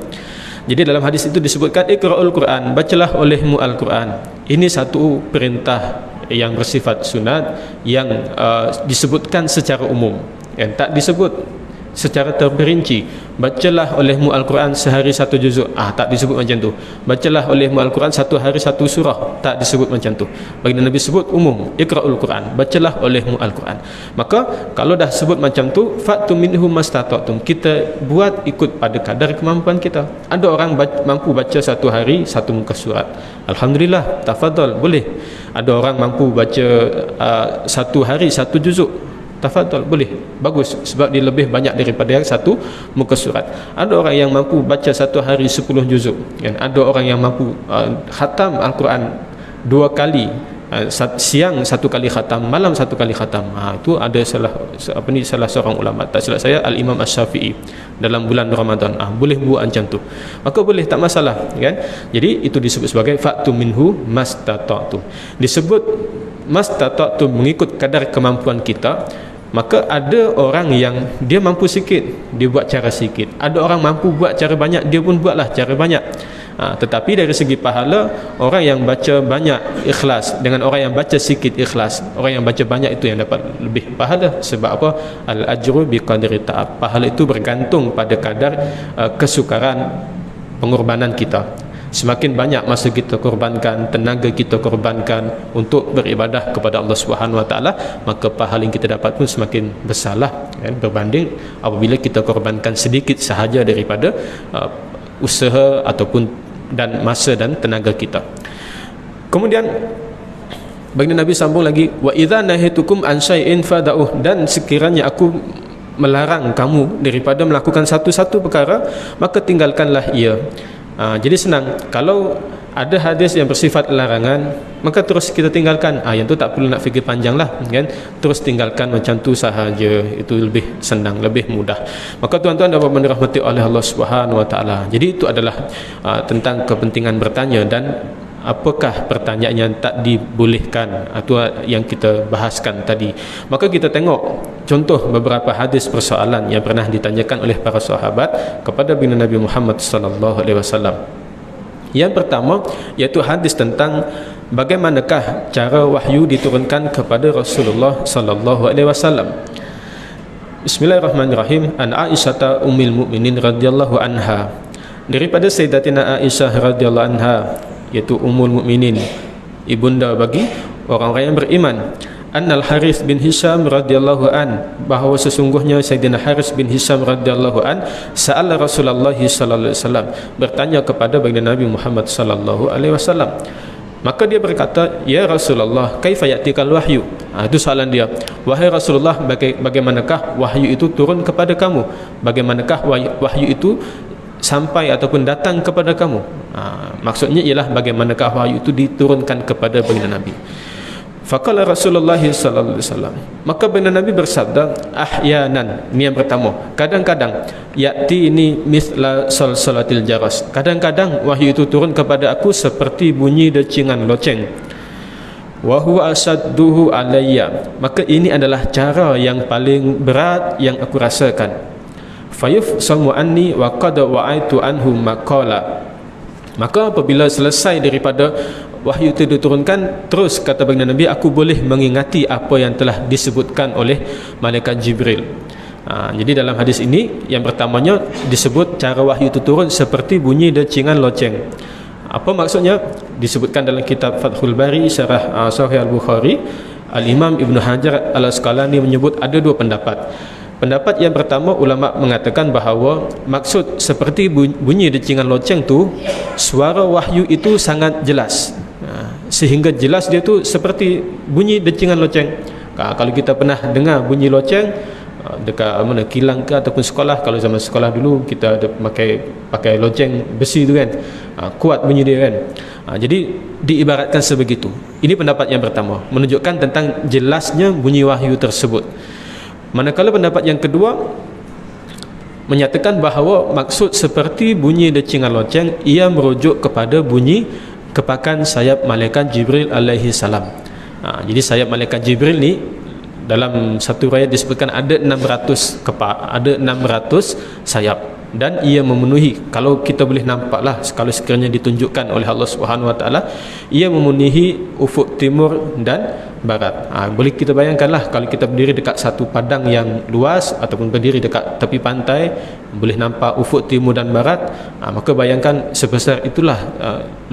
Jadi dalam hadis itu disebutkan iqra'ul Quran, bacalah olehmu Al-Quran. Ini satu perintah yang bersifat sunat yang disebutkan secara umum, yang tak disebut secara terperinci. Bacalah olehmu Al-Quran sehari satu juzuk, tak disebut macam tu. Bacalah olehmu Al-Quran satu hari satu surah, tak disebut macam tu. Baginda Nabi sebut umum, iqra'ul Quran, bacalah olehmu Al-Quran. Maka kalau dah sebut macam tu, fa'tu minhu mastata'tum, kita buat ikut pada kadar kemampuan kita. Ada orang mampu baca satu hari satu muka surat, alhamdulillah, tafadhal, boleh. Ada orang mampu baca satu hari satu juzuk, tafadhal, boleh, bagus, sebab dia lebih banyak daripada yang satu muka surat. Ada orang yang mampu baca satu hari 10 juzuk, kan? Ada orang yang mampu khatam Al-Quran 2 kali, siang 1 kali khatam, malam 1 kali khatam. Itu ada salah seorang ulama, tak silap saya Al-Imam Asy-Syafi'i, dalam bulan Ramadan. Boleh buat macam tu, maka boleh, tak masalah, kan? Jadi itu disebut sebagai fa'tu minhu mastata'tum. Disebut mastata'tum mengikut kadar kemampuan kita. Maka ada orang yang dia mampu sikit, dia buat cara sikit. Ada orang mampu buat cara banyak, dia pun buatlah cara banyak. Tetapi dari segi pahala, orang yang baca banyak ikhlas dengan orang yang baca sikit ikhlas, orang yang baca banyak itu yang dapat lebih pahala. Sebab apa? Al-ajru biqadri ta'ab. Pahala itu bergantung pada kadar kesukaran pengorbanan kita. Semakin banyak masa kita korbankan, tenaga kita korbankan untuk beribadah kepada Allah Subhanahu Wa Taala, maka pahala yang kita dapat pun semakin besarlah, kan? Berbanding apabila kita korbankan sedikit sahaja daripada usaha ataupun dan masa dan tenaga kita. Kemudian baginda Nabi sambung lagi, wa idza nahitukum an syai'in fada'uh, dan sekiranya aku melarang kamu daripada melakukan satu-satu perkara, maka tinggalkanlah ia. Jadi senang, kalau ada hadis yang bersifat larangan, maka terus kita tinggalkan. Yang tu tak perlu nak fikir panjang lah, kan? Terus tinggalkan macam tu sahaja, itu lebih senang, lebih mudah. Maka tuan-tuan dan puan-puan dirahmati oleh Allah Subhanahu Wa Taala. Jadi itu adalah tentang kepentingan bertanya, dan apakah pertanyaan yang tak dibolehkan, atau yang kita bahaskan tadi. Maka kita tengok contoh beberapa hadis persoalan yang pernah ditanyakan oleh para sahabat kepada baginda Nabi Muhammad sallallahu alaihi wasallam. Yang pertama iaitu hadis tentang bagaimanakah cara wahyu diturunkan kepada Rasulullah sallallahu alaihi wasallam. Bismillahirrahmanirrahim. An Aisyah ummul mukminin radhiyallahu anha, daripada Sayyidatina Aisyah radhiyallahu anha, iaitu ummul mukminin, ibunda bagi orang-orang yang beriman, Annal Harith bin Hisham radhiyallahu an, bahawa sesungguhnya Sayyidina Harith bin Hisham radhiyallahu an sa'ala Rasulullah sallallahu alaihi wasallam, bertanya kepada baginda Nabi Muhammad sallallahu alaihi wasallam. Maka dia berkata, ya Rasulullah, kaifa ya'tikal wahyu? Itu soalan dia. Wahai Rasulullah, bagaimanakah wahyu itu turun kepada kamu? Bagaimanakah wahyu itu sampai ataupun datang kepada kamu? Maksudnya ialah bagaimanakah wahyu itu diturunkan kepada baginda Nabi. Faqala Rasulullah sallallahu alaihi wasallam, maka baginda Nabi bersabda, ahyanan, ini yang pertama, kadang-kadang, ya'ti ini mithla salsalatil jaras, kadang-kadang wahyu itu turun kepada aku seperti bunyi decingan loceng. Wa huwa asadduhu alayya, maka ini adalah cara yang paling berat yang aku rasakan. Fayufsamu anni wa qad wa'aitu anhu maqala, maka apabila selesai daripada wahyu itu diturunkan, terus kata baginda Nabi, aku boleh mengingati apa yang telah disebutkan oleh malaikat Jibril. Jadi dalam hadis ini, yang pertamanya disebut cara wahyu itu turun seperti bunyi decingan loceng. Apa maksudnya? Disebutkan dalam kitab Fathul Bari syarah Sahih Al-Bukhari, Al-Imam Ibn Hajar Al-Asqalani menyebut ada dua pendapat. Pendapat yang pertama, ulama mengatakan bahawa maksud seperti bunyi decingan loceng tu, suara wahyu itu sangat jelas, sehingga jelas dia tu seperti bunyi decingan loceng. Kalau kita pernah dengar bunyi loceng dekat mana, kilang ke ataupun sekolah, kalau zaman sekolah dulu kita ada pakai loceng besi tu kan, kuat bunyi dia kan. Jadi diibaratkan sebegitu. Ini pendapat yang pertama, menunjukkan tentang jelasnya bunyi wahyu tersebut. Manakala pendapat yang kedua menyatakan bahawa maksud seperti bunyi decingan loceng, ia merujuk kepada bunyi kepakan sayap malaikat Jibril alaihi salam. Jadi sayap malaikat Jibril ni dalam satu riwayat disebutkan ada 600 kepak, ada 600 sayap. dan ia memenuhi, kalau kita boleh nampaklah, kalau sekiranya ditunjukkan oleh Allah Subhanahu Wa Taala, ia memenuhi ufuk timur dan barat. Boleh kita bayangkanlah kalau kita berdiri dekat satu padang yang luas ataupun berdiri dekat tepi pantai, boleh nampak ufuk timur dan barat, maka bayangkan sebesar itulah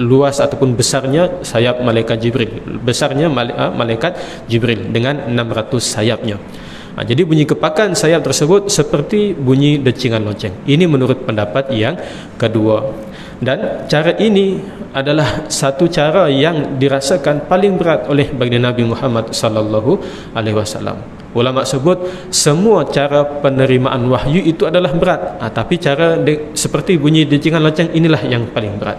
luas ataupun besarnya sayap malaikat Jibril, besarnya malaikat Jibril dengan 600 sayapnya. Jadi bunyi kepakan sayap tersebut seperti bunyi decingan lonceng. Ini menurut pendapat yang kedua. Dan cara ini adalah satu cara yang dirasakan paling berat oleh baginda Nabi Muhammad sallallahu alaihi wasallam. Ulama sebut semua cara penerimaan wahyu itu adalah berat, tapi cara seperti bunyi decingan lonceng inilah yang paling berat.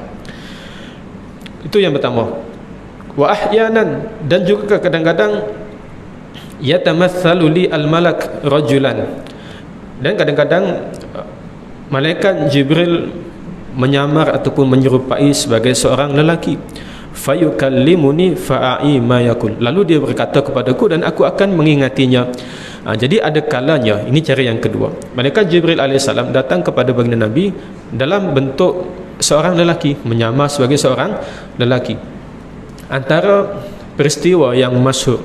Itu yang pertama. Wa ahyanan, dan juga kadang-kadang yatamatsalu li al-malak rajulan, dan kadang-kadang malaikat Jibril menyamar ataupun menyerupai sebagai seorang lelaki. Fayukallimuni fa'ai ma yakul, lalu dia berkata kepadaku dan aku akan mengingatinya. Jadi ada kalanya, ini cara yang kedua, malaikat Jibril alaihissalam datang kepada baginda Nabi dalam bentuk seorang lelaki, menyamar sebagai seorang lelaki. Antara peristiwa yang masyhur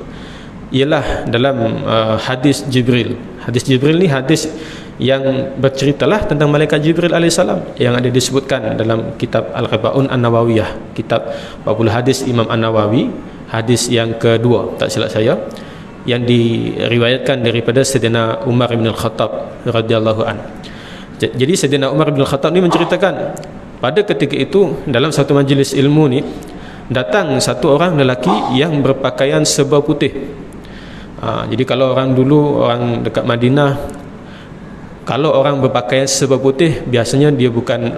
ialah dalam hadis Jibril. Hadis Jibril ni hadis yang berceritalah tentang malaikat Jibril alaihissalam yang ada disebutkan dalam kitab Al-Arba'un An-Nawawiyah, kitab 40 hadis Imam An-Nawawi, hadis yang kedua tak silap saya, yang diriwayatkan daripada Sayyidina Umar bin Al-Khattab radhiyallahu an. Jadi Sayyidina Umar bin Al-Khattab ni menceritakan pada ketika itu dalam satu majlis ilmu ni datang satu orang lelaki yang berpakaian serba putih. Jadi kalau orang dulu, orang dekat Madinah, kalau orang berpakaian serba putih, biasanya dia bukan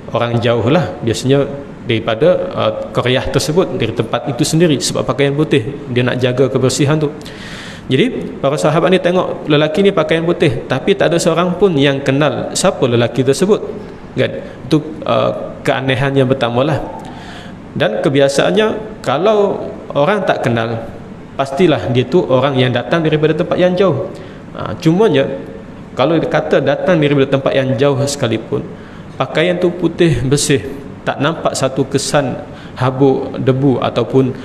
orang jauh lah, biasanya daripada Korea tersebut, dari tempat itu sendiri, sebab pakaian putih, dia nak jaga kebersihan tu. Jadi para sahabat ni tengok lelaki ni pakaian putih, tapi tak ada seorang pun yang kenal siapa lelaki tersebut, kan? Itu keanehan yang pertama lah. Dan kebiasaannya kalau orang tak kenal, pastilah dia tu orang yang datang daripada tempat yang jauh. Cumanya kalau dia kata datang daripada tempat yang jauh sekalipun, pakaian tu putih bersih, tak nampak satu kesan habuk debu ataupun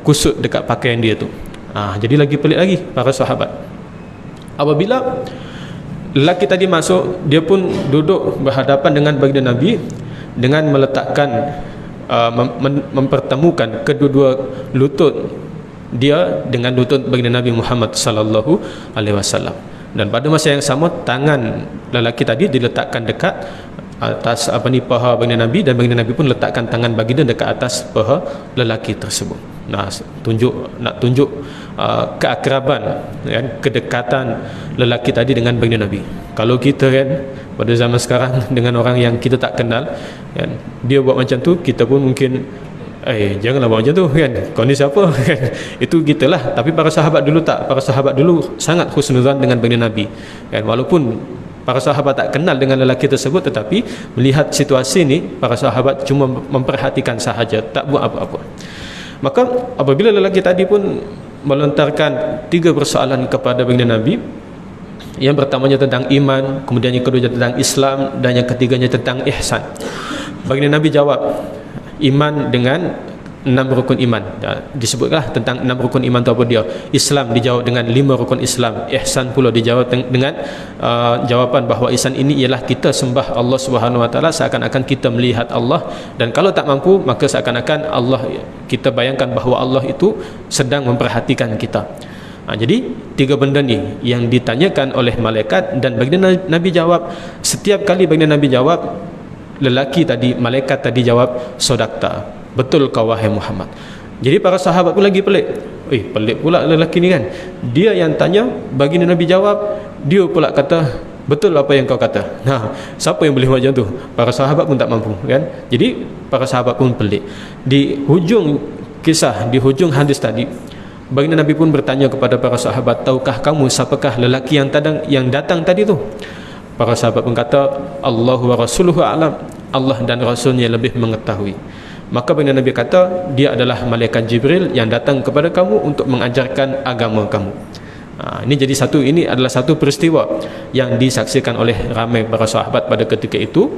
kusut dekat pakaian dia tu. Jadi lagi pelik lagi para sahabat. Apabila lelaki tadi masuk, dia pun duduk berhadapan dengan baginda Nabi dengan meletakkan mempertemukan kedua-dua lutut dia dengan lutut baginda Nabi Muhammad sallallahu alaihi wasallam. Dan pada masa yang sama, tangan lelaki tadi diletakkan dekat atas paha baginda Nabi, dan baginda Nabi pun letakkan tangan baginda dekat atas paha lelaki tersebut. Nak tunjuk keakraban, kan, kedekatan lelaki tadi dengan baginda Nabi. Kalau kita kan pada zaman sekarang dengan orang yang kita tak kenal, kan, dia buat macam tu, kita pun mungkin janganlah buat macam tu, kan, kau ni siapa, kan? Itu kita lah. Tapi para sahabat dulu tak. Para sahabat dulu sangat husnuzan dengan baginda Nabi, kan? Walaupun para sahabat tak kenal dengan lelaki tersebut, tetapi melihat situasi ni, para sahabat cuma memperhatikan sahaja, tak buat apa-apa. Maka apabila lelaki tadi pun melontarkan 3 persoalan kepada baginda Nabi, yang pertamanya tentang iman, kemudian yang kedua tentang Islam, dan yang ketiganya tentang ihsan. Baginda Nabi jawab iman dengan 6 rukun iman. Disebutlah tentang 6 rukun iman itu apa dia. Islam dijawab dengan 5 rukun Islam. Ihsan pula dijawab dengan jawapan bahawa ihsan ini ialah kita sembah Allah Subhanahu Wa Taala seakan-akan kita melihat Allah, dan kalau tak mampu maka seakan-akan Allah, kita bayangkan bahawa Allah itu sedang memperhatikan kita. Jadi 3 benda ni yang ditanyakan oleh malaikat, dan baginda Nabi jawab. Setiap kali baginda Nabi jawab, lelaki tadi, malaikat tadi jawab, sodakta, betul kau wahai Muhammad. Jadi para sahabat pun lagi pelik. Pelik pula lelaki ni, kan, dia yang tanya, baginda Nabi jawab, dia pula kata betul apa yang kau kata. Siapa yang boleh macam tu? Para sahabat pun tak mampu, kan. Jadi para sahabat pun pelik. Di hujung kisah, di hujung hadis tadi, baginda Nabi pun bertanya kepada para sahabat, tahukah kamu siapakah lelaki yang datang tadi tu? Para sahabat pun kata, Allahu wa rasuluhu a'lam, Allah dan Rasulnya lebih mengetahui. Maka baginda Nabi kata, dia adalah malaikat Jibril yang datang kepada kamu untuk mengajarkan agama kamu. Ini jadi satu, ini adalah satu peristiwa yang disaksikan oleh ramai para sahabat pada ketika itu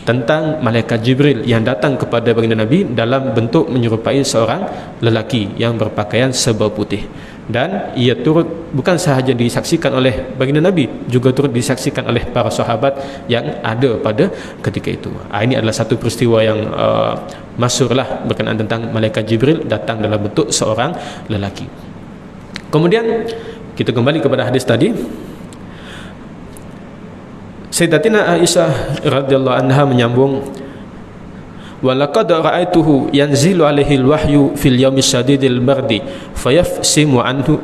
tentang malaikat Jibril yang datang kepada baginda Nabi dalam bentuk menyerupai seorang lelaki yang berpakaian serba putih. Dan ia turut bukan sahaja disaksikan oleh baginda Nabi, juga turut disaksikan oleh para sahabat yang ada pada ketika itu. Ini adalah satu peristiwa yang masyhurlah berkenaan tentang malaikat Jibril datang dalam bentuk seorang lelaki. Kemudian kita kembali kepada hadis tadi. Sayyidatina Aisyah radhiyallahu anha menyambung, wa laqad ra'aituhu yanzilu alaihi alwahyu fil yaumi syadidil bardi fayafsimu anhu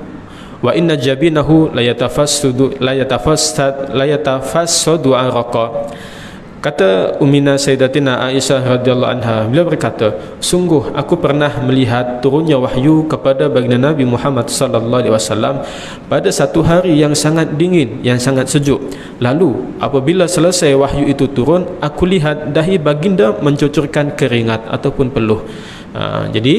wa inna jabinahu la yatafassadu araqa. Kata Ummina Sayyidatina Aisyah radhiyallahu anha, beliau berkata, sungguh aku pernah melihat turunnya wahyu kepada baginda Nabi Muhammad sallallahu alaihi wasallam pada satu hari yang sangat dingin, yang sangat sejuk. Lalu apabila selesai wahyu itu turun, aku lihat dahi baginda mencucurkan keringat ataupun peluh. Jadi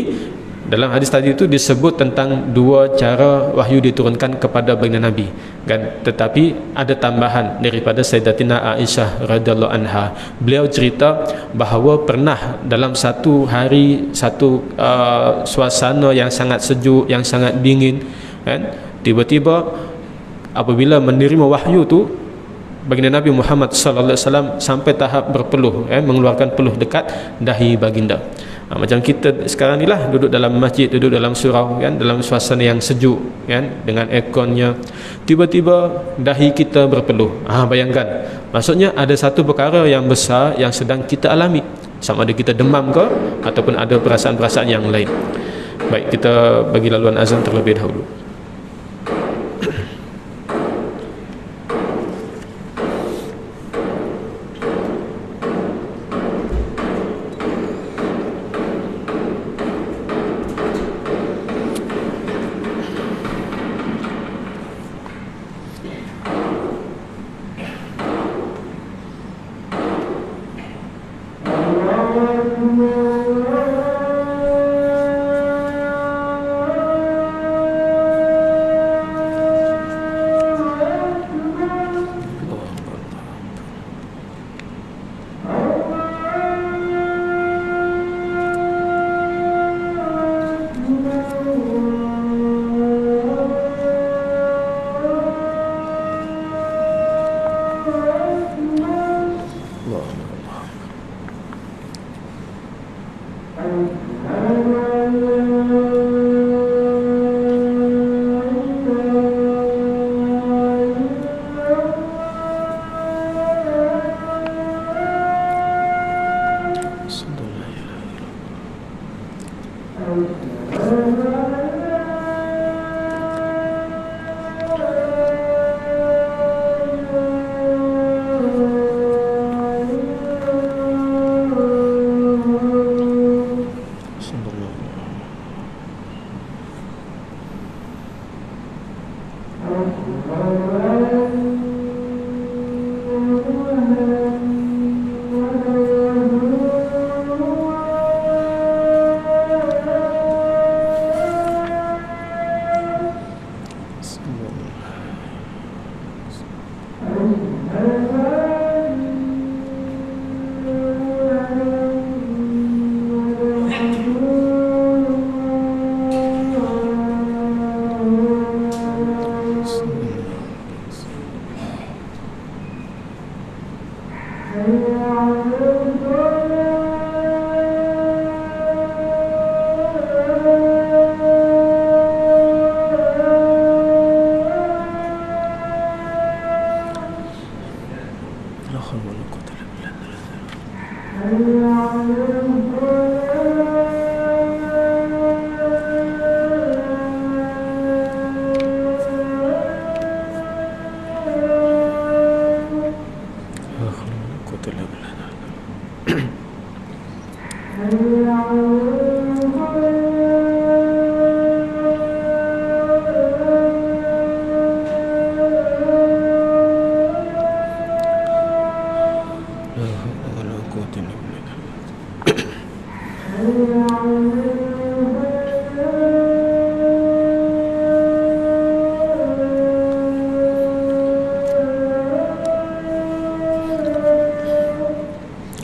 dalam hadis tadi itu disebut tentang dua cara wahyu diturunkan kepada baginda Nabi, kan? Tetapi ada tambahan daripada Sayyidatina Aisyah radhiyallahu anha. Beliau cerita bahawa pernah dalam satu hari, satu suasana yang sangat sejuk, yang sangat dingin, kan? Tiba-tiba apabila menerima wahyu tu, baginda Nabi Muhammad sallallahu alaihi wasallam sampai tahap berpeluh, mengeluarkan peluh dekat dahi baginda. Macam kita sekarang ni lah, duduk dalam masjid, duduk dalam surau, kan, dalam suasana yang sejuk, kan, dengan airconnya, tiba-tiba dahi kita berpeluh. Bayangkan, maksudnya ada satu perkara yang besar yang sedang kita alami, sama ada kita demam ke ataupun ada perasaan-perasaan yang lain. Baik, kita bagi laluan azan terlebih dahulu.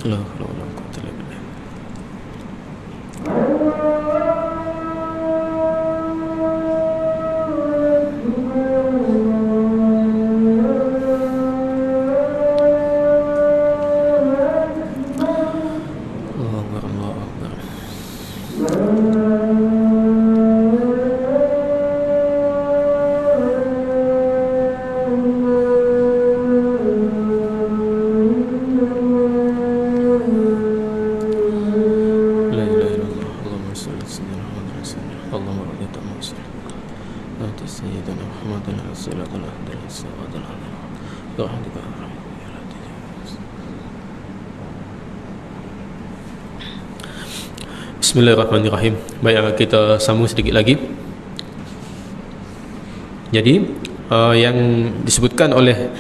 La haula wala quwwata illa billah. Allahu akbar. La ilaha illallah. Allahumma shalli ala sayyidina Muhammad rasulillah. Allahumma radita musul. Anta sayyidina Muhammadan rasulullah dan sahabatana. Rahmatika ya latif. Bismillahirrahmanirrahim. Baik, kita sambung sedikit lagi. Jadi yang disebutkan oleh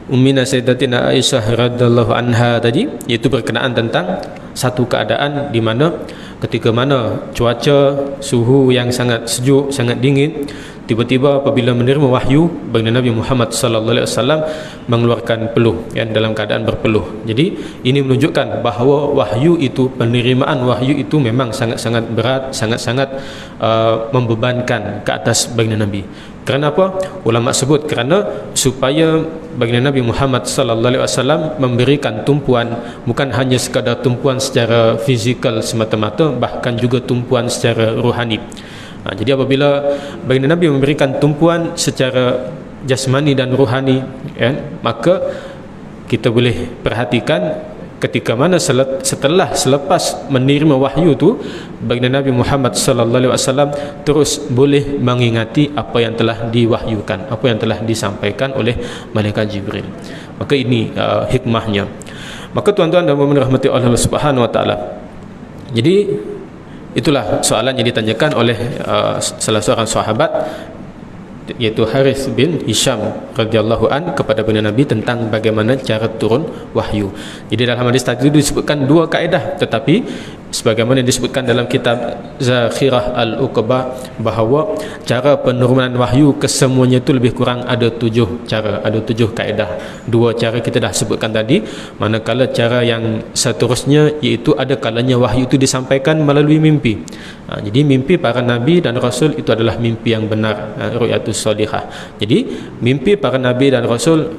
Ummina Sayyidatina Aisyah radhiyallahu anha tadi, iaitu berkenaan tentang satu keadaan di mana ketika mana cuaca suhu yang sangat sejuk, sangat dingin, tiba-tiba apabila menerima wahyu, baginda Nabi Muhammad sallallahu alaihi wasallam mengeluarkan peluh, dalam keadaan berpeluh. Jadi ini menunjukkan bahawa wahyu itu, penerimaan wahyu itu memang sangat-sangat berat, sangat-sangat membebankan ke atas baginda Nabi. Kerana apa? Ulama sebut kerana supaya baginda Nabi Muhammad sallallahu alaihi wasallam memberikan tumpuan, bukan hanya sekadar tumpuan secara fizikal semata-mata, bahkan juga tumpuan secara rohani. Jadi apabila baginda Nabi memberikan tumpuan secara jasmani dan rohani, maka kita boleh perhatikan ketika mana selepas menerima wahyu tu, baginda Nabi Muhammad sallallahu alaihi wasallam terus boleh mengingati apa yang telah diwahyukan, apa yang telah disampaikan oleh malaikat Jibril. Maka ini hikmahnya. Maka tuan-tuan dan puan-puan rahmati Allah Subhanahu wa taala. Jadi itulah soalan yang ditanyakan oleh salah seorang sahabat, iaitu Harith bin Hisham radhiyallahu an kepada baginda Nabi tentang bagaimana cara turun wahyu. Jadi dalam hadis tadi disebutkan dua kaedah, tetapi sebagaimana disebutkan dalam kitab Zakhirah Al-Uqbah bahawa cara penurunan wahyu kesemuanya itu lebih kurang ada 7 cara, ada 7 kaedah. 2 cara kita dah sebutkan tadi, manakala cara yang seterusnya iaitu ada kalanya wahyu itu disampaikan melalui mimpi. Jadi mimpi para nabi dan rasul itu adalah mimpi yang benar, ru'yatus salihah. Jadi mimpi para nabi dan rasul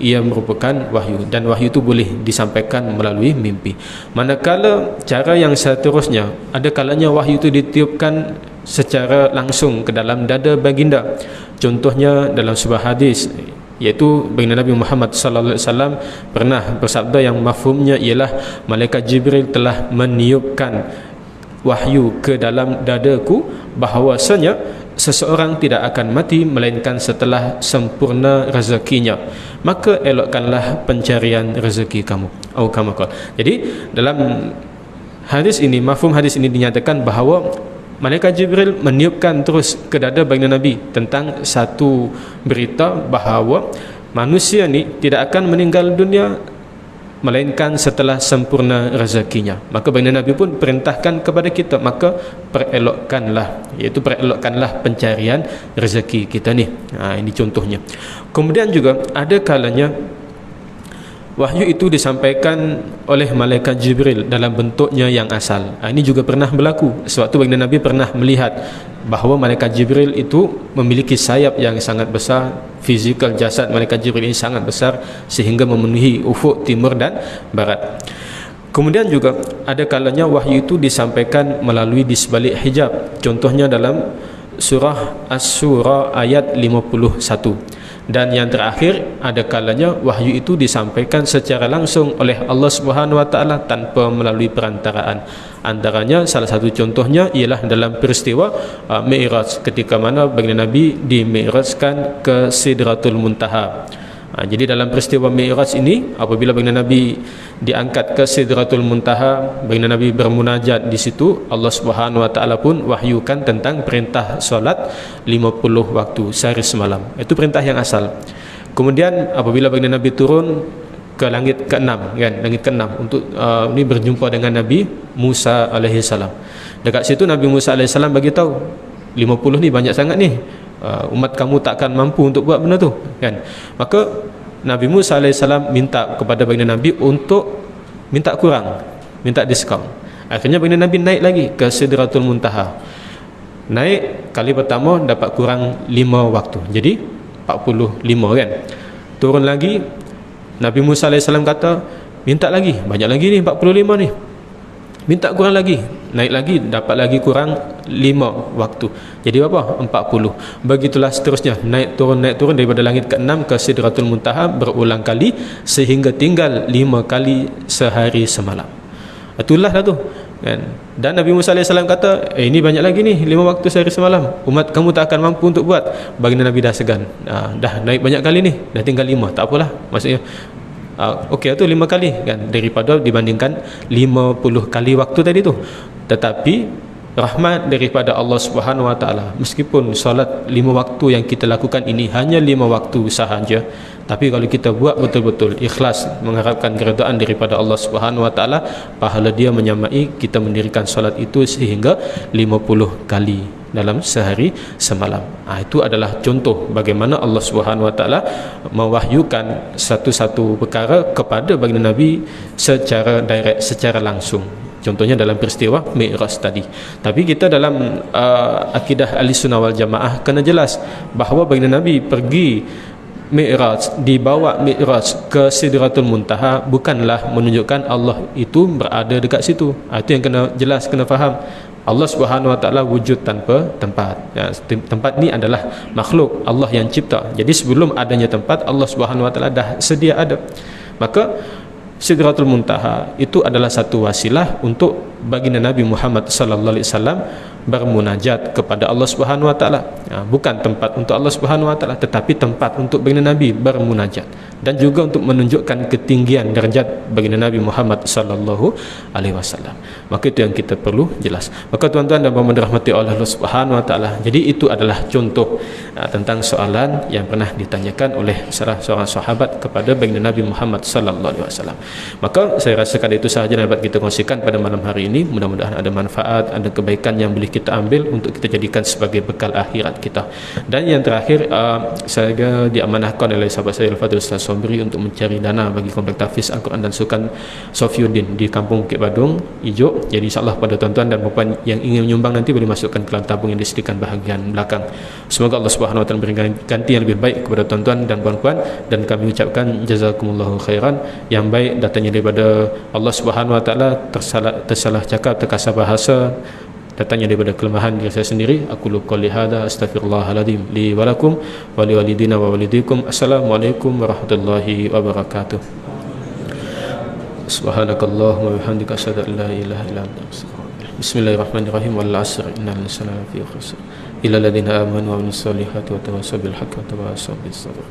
ia merupakan wahyu, dan wahyu itu boleh disampaikan melalui mimpi. Manakala cara yang seterusnya, ada kalanya wahyu itu ditiupkan secara langsung ke dalam dada baginda. Contohnya dalam sebuah hadis, iaitu baginda Nabi Muhammad sallallahu alaihi wasallam pernah bersabda yang mafhumnya ialah malaikat Jibril telah meniupkan wahyu ke dalam dadaku bahawasanya seseorang tidak akan mati melainkan setelah sempurna rezekinya, maka elokkanlah pencarian rezeki kamu. Jadi dalam hadis ini, mafhum hadis ini dinyatakan bahawa malaikat Jibril meniupkan terus ke dada baginda Nabi tentang satu berita bahawa manusia ni tidak akan meninggal dunia melainkan setelah sempurna rezekinya. Maka baginda Nabi pun perintahkan kepada kita, maka perelokkanlah, iaitu perelokkanlah pencarian rezeki kita ni. Ini contohnya. Kemudian juga ada kalanya wahyu itu disampaikan oleh malaikat Jibril dalam bentuknya yang asal. Ini juga pernah berlaku. Sewaktu baginda Nabi pernah melihat bahawa malaikat Jibril itu memiliki sayap yang sangat besar. Fizikal jasad malaikat Jibril ini sangat besar sehingga memenuhi ufuk timur dan barat. Kemudian juga ada kalanya wahyu itu disampaikan melalui di sebalik hijab. Contohnya dalam surah As-Surah ayat 51. Dan yang terakhir, ada kalanya wahyu itu disampaikan secara langsung oleh Allah Subhanahu wa taala tanpa melalui perantaraan. Antaranya salah satu contohnya ialah dalam peristiwa Mi'raj, ketika mana baginda Nabi di-mi'rajkan ke Sidratul Muntaha. Jadi dalam peristiwa Mi'raj ini, apabila baginda Nabi diangkat ke Sidratul Muntaha, baginda Nabi bermunajat di situ. Allah Subhanahu wa taala pun wahyukan tentang perintah solat 50 waktu sehari semalam. Itu perintah yang asal. Kemudian apabila baginda Nabi turun ke langit ke-6, langit ke-6 untuk ini berjumpa dengan Nabi Musa alaihi salam. Dekat situ Nabi Musa alaihi salam bagi tahu 50 ni banyak sangat ni. Umat kamu takkan mampu untuk buat benda tu, Maka Nabi Musa AS minta kepada baginda Nabi untuk minta kurang, minta diskaun. Akhirnya baginda Nabi naik lagi ke Sidratul Muntaha. Naik kali pertama dapat kurang 5 waktu, jadi 45 kan. Turun lagi, Nabi Musa AS kata, minta lagi, banyak lagi ni 45 ni, minta kurang lagi. Naik lagi, dapat lagi kurang 5 waktu, jadi berapa? 40. Begitulah seterusnya, naik turun daripada langit ke-6 ke Sidratul Muntaha berulang kali, sehingga tinggal 5 kali sehari semalam. Itulah lah tu kan. Dan Nabi Musa AS kata, ini banyak lagi ni, 5 waktu sehari semalam, umat kamu tak akan mampu untuk buat. Baginda Nabi dah segan, dah naik banyak kali ni, dah tinggal 5, tak apalah, maksudnya okey tu 5 kali kan, daripada dibandingkan 50 kali waktu tadi tu. Tetapi rahmat daripada Allah Subhanahu Wa Taala, meskipun solat 5 waktu yang kita lakukan ini hanya 5 waktu sahaja, tapi kalau kita buat betul-betul ikhlas mengharapkan keredaan daripada Allah Subhanahu Wa Taala, pahala dia menyamai kita mendirikan solat itu sehingga 50 kali dalam sehari semalam. Itu adalah contoh bagaimana Allah Subhanahu Wa Taala mewahyukan satu-satu perkara kepada baginda Nabi secara direct, secara langsung. Contohnya dalam peristiwa Mi'raj tadi. Tapi kita dalam akidah Ahlussunnah wal Jamaah kena jelas bahawa baginda Nabi pergi Mi'raj, dibawa Mi'raj ke Sidratul Muntaha bukanlah menunjukkan Allah itu berada dekat situ. Itu yang kena jelas, kena faham. Allah Subhanahu Wa Taala wujud tanpa tempat. Tempat ni adalah makhluk Allah yang cipta. Jadi sebelum adanya tempat, Allah Subhanahu Wa Taala dah sedia ada. Maka Sidratul Muntaha itu adalah satu wasilah untuk baginda Nabi Muhammad sallallahu alaihi wasallam bermunajat kepada Allah Subhanahu Wa Taala. Bukan tempat untuk Allah Subhanahu Wa Taala, tetapi tempat untuk baginda Nabi bermunajat, dan juga untuk menunjukkan ketinggian darjat baginda Nabi Muhammad sallallahu alaihi wasallam. Maka itu yang kita perlu jelas. Maka tuan-tuan dan puan-puan dirahmati Allah Subhanahu Wa Taala, jadi itu adalah contoh tentang soalan yang pernah ditanyakan oleh salah seorang sahabat kepada baginda Nabi Muhammad sallallahu alaihi wasallam. Maka saya rasakan itu sahaja yang dapat kita kongsikan pada malam hari ini. Mudah-mudahan ada manfaat, ada kebaikan yang boleh kita ambil untuk kita jadikan sebagai bekal akhirat kita. Dan yang terakhir, saya diamanahkan oleh sahabat saya Al-Fadhil Ustaz Sobri untuk mencari dana bagi komplek tahfiz Al-Quran dan Sukan Sofiuddin di Kampung Bukit Badung Ijuk. Jadi insyaAllah pada tuan-tuan dan puan yang ingin menyumbang nanti boleh masukkan ke dalam tabung yang disediakan bahagian belakang. Semoga Allah Subhanahu Wa Taala memberikan ganti yang lebih baik kepada tuan-tuan dan puan-puan, dan kami ucapkan jazakumullahu khairan. Yang baik datangnya daripada Allah Subhanahu Wa Taala, tersalah cakap, terkasar bahasa, datangnya daripada kelemahan diri saya sendiri. Aku qouli hadza astaghfirullahaladzim li wa lakum wa li walidina wa walidikum. Assalamualaikum warahmatullahi wabarakatuh. Subhanakallahumma wa bihamdika asyhadu an la ilaha illa anta astaghfiruka. Bismillahirrahmanirrahim. Wal 'asr innal insana lafi khusr illa alladziina aamanu wa 'amilus solihati wa tawassaw bil haqqi wa tawassaw bis sabr.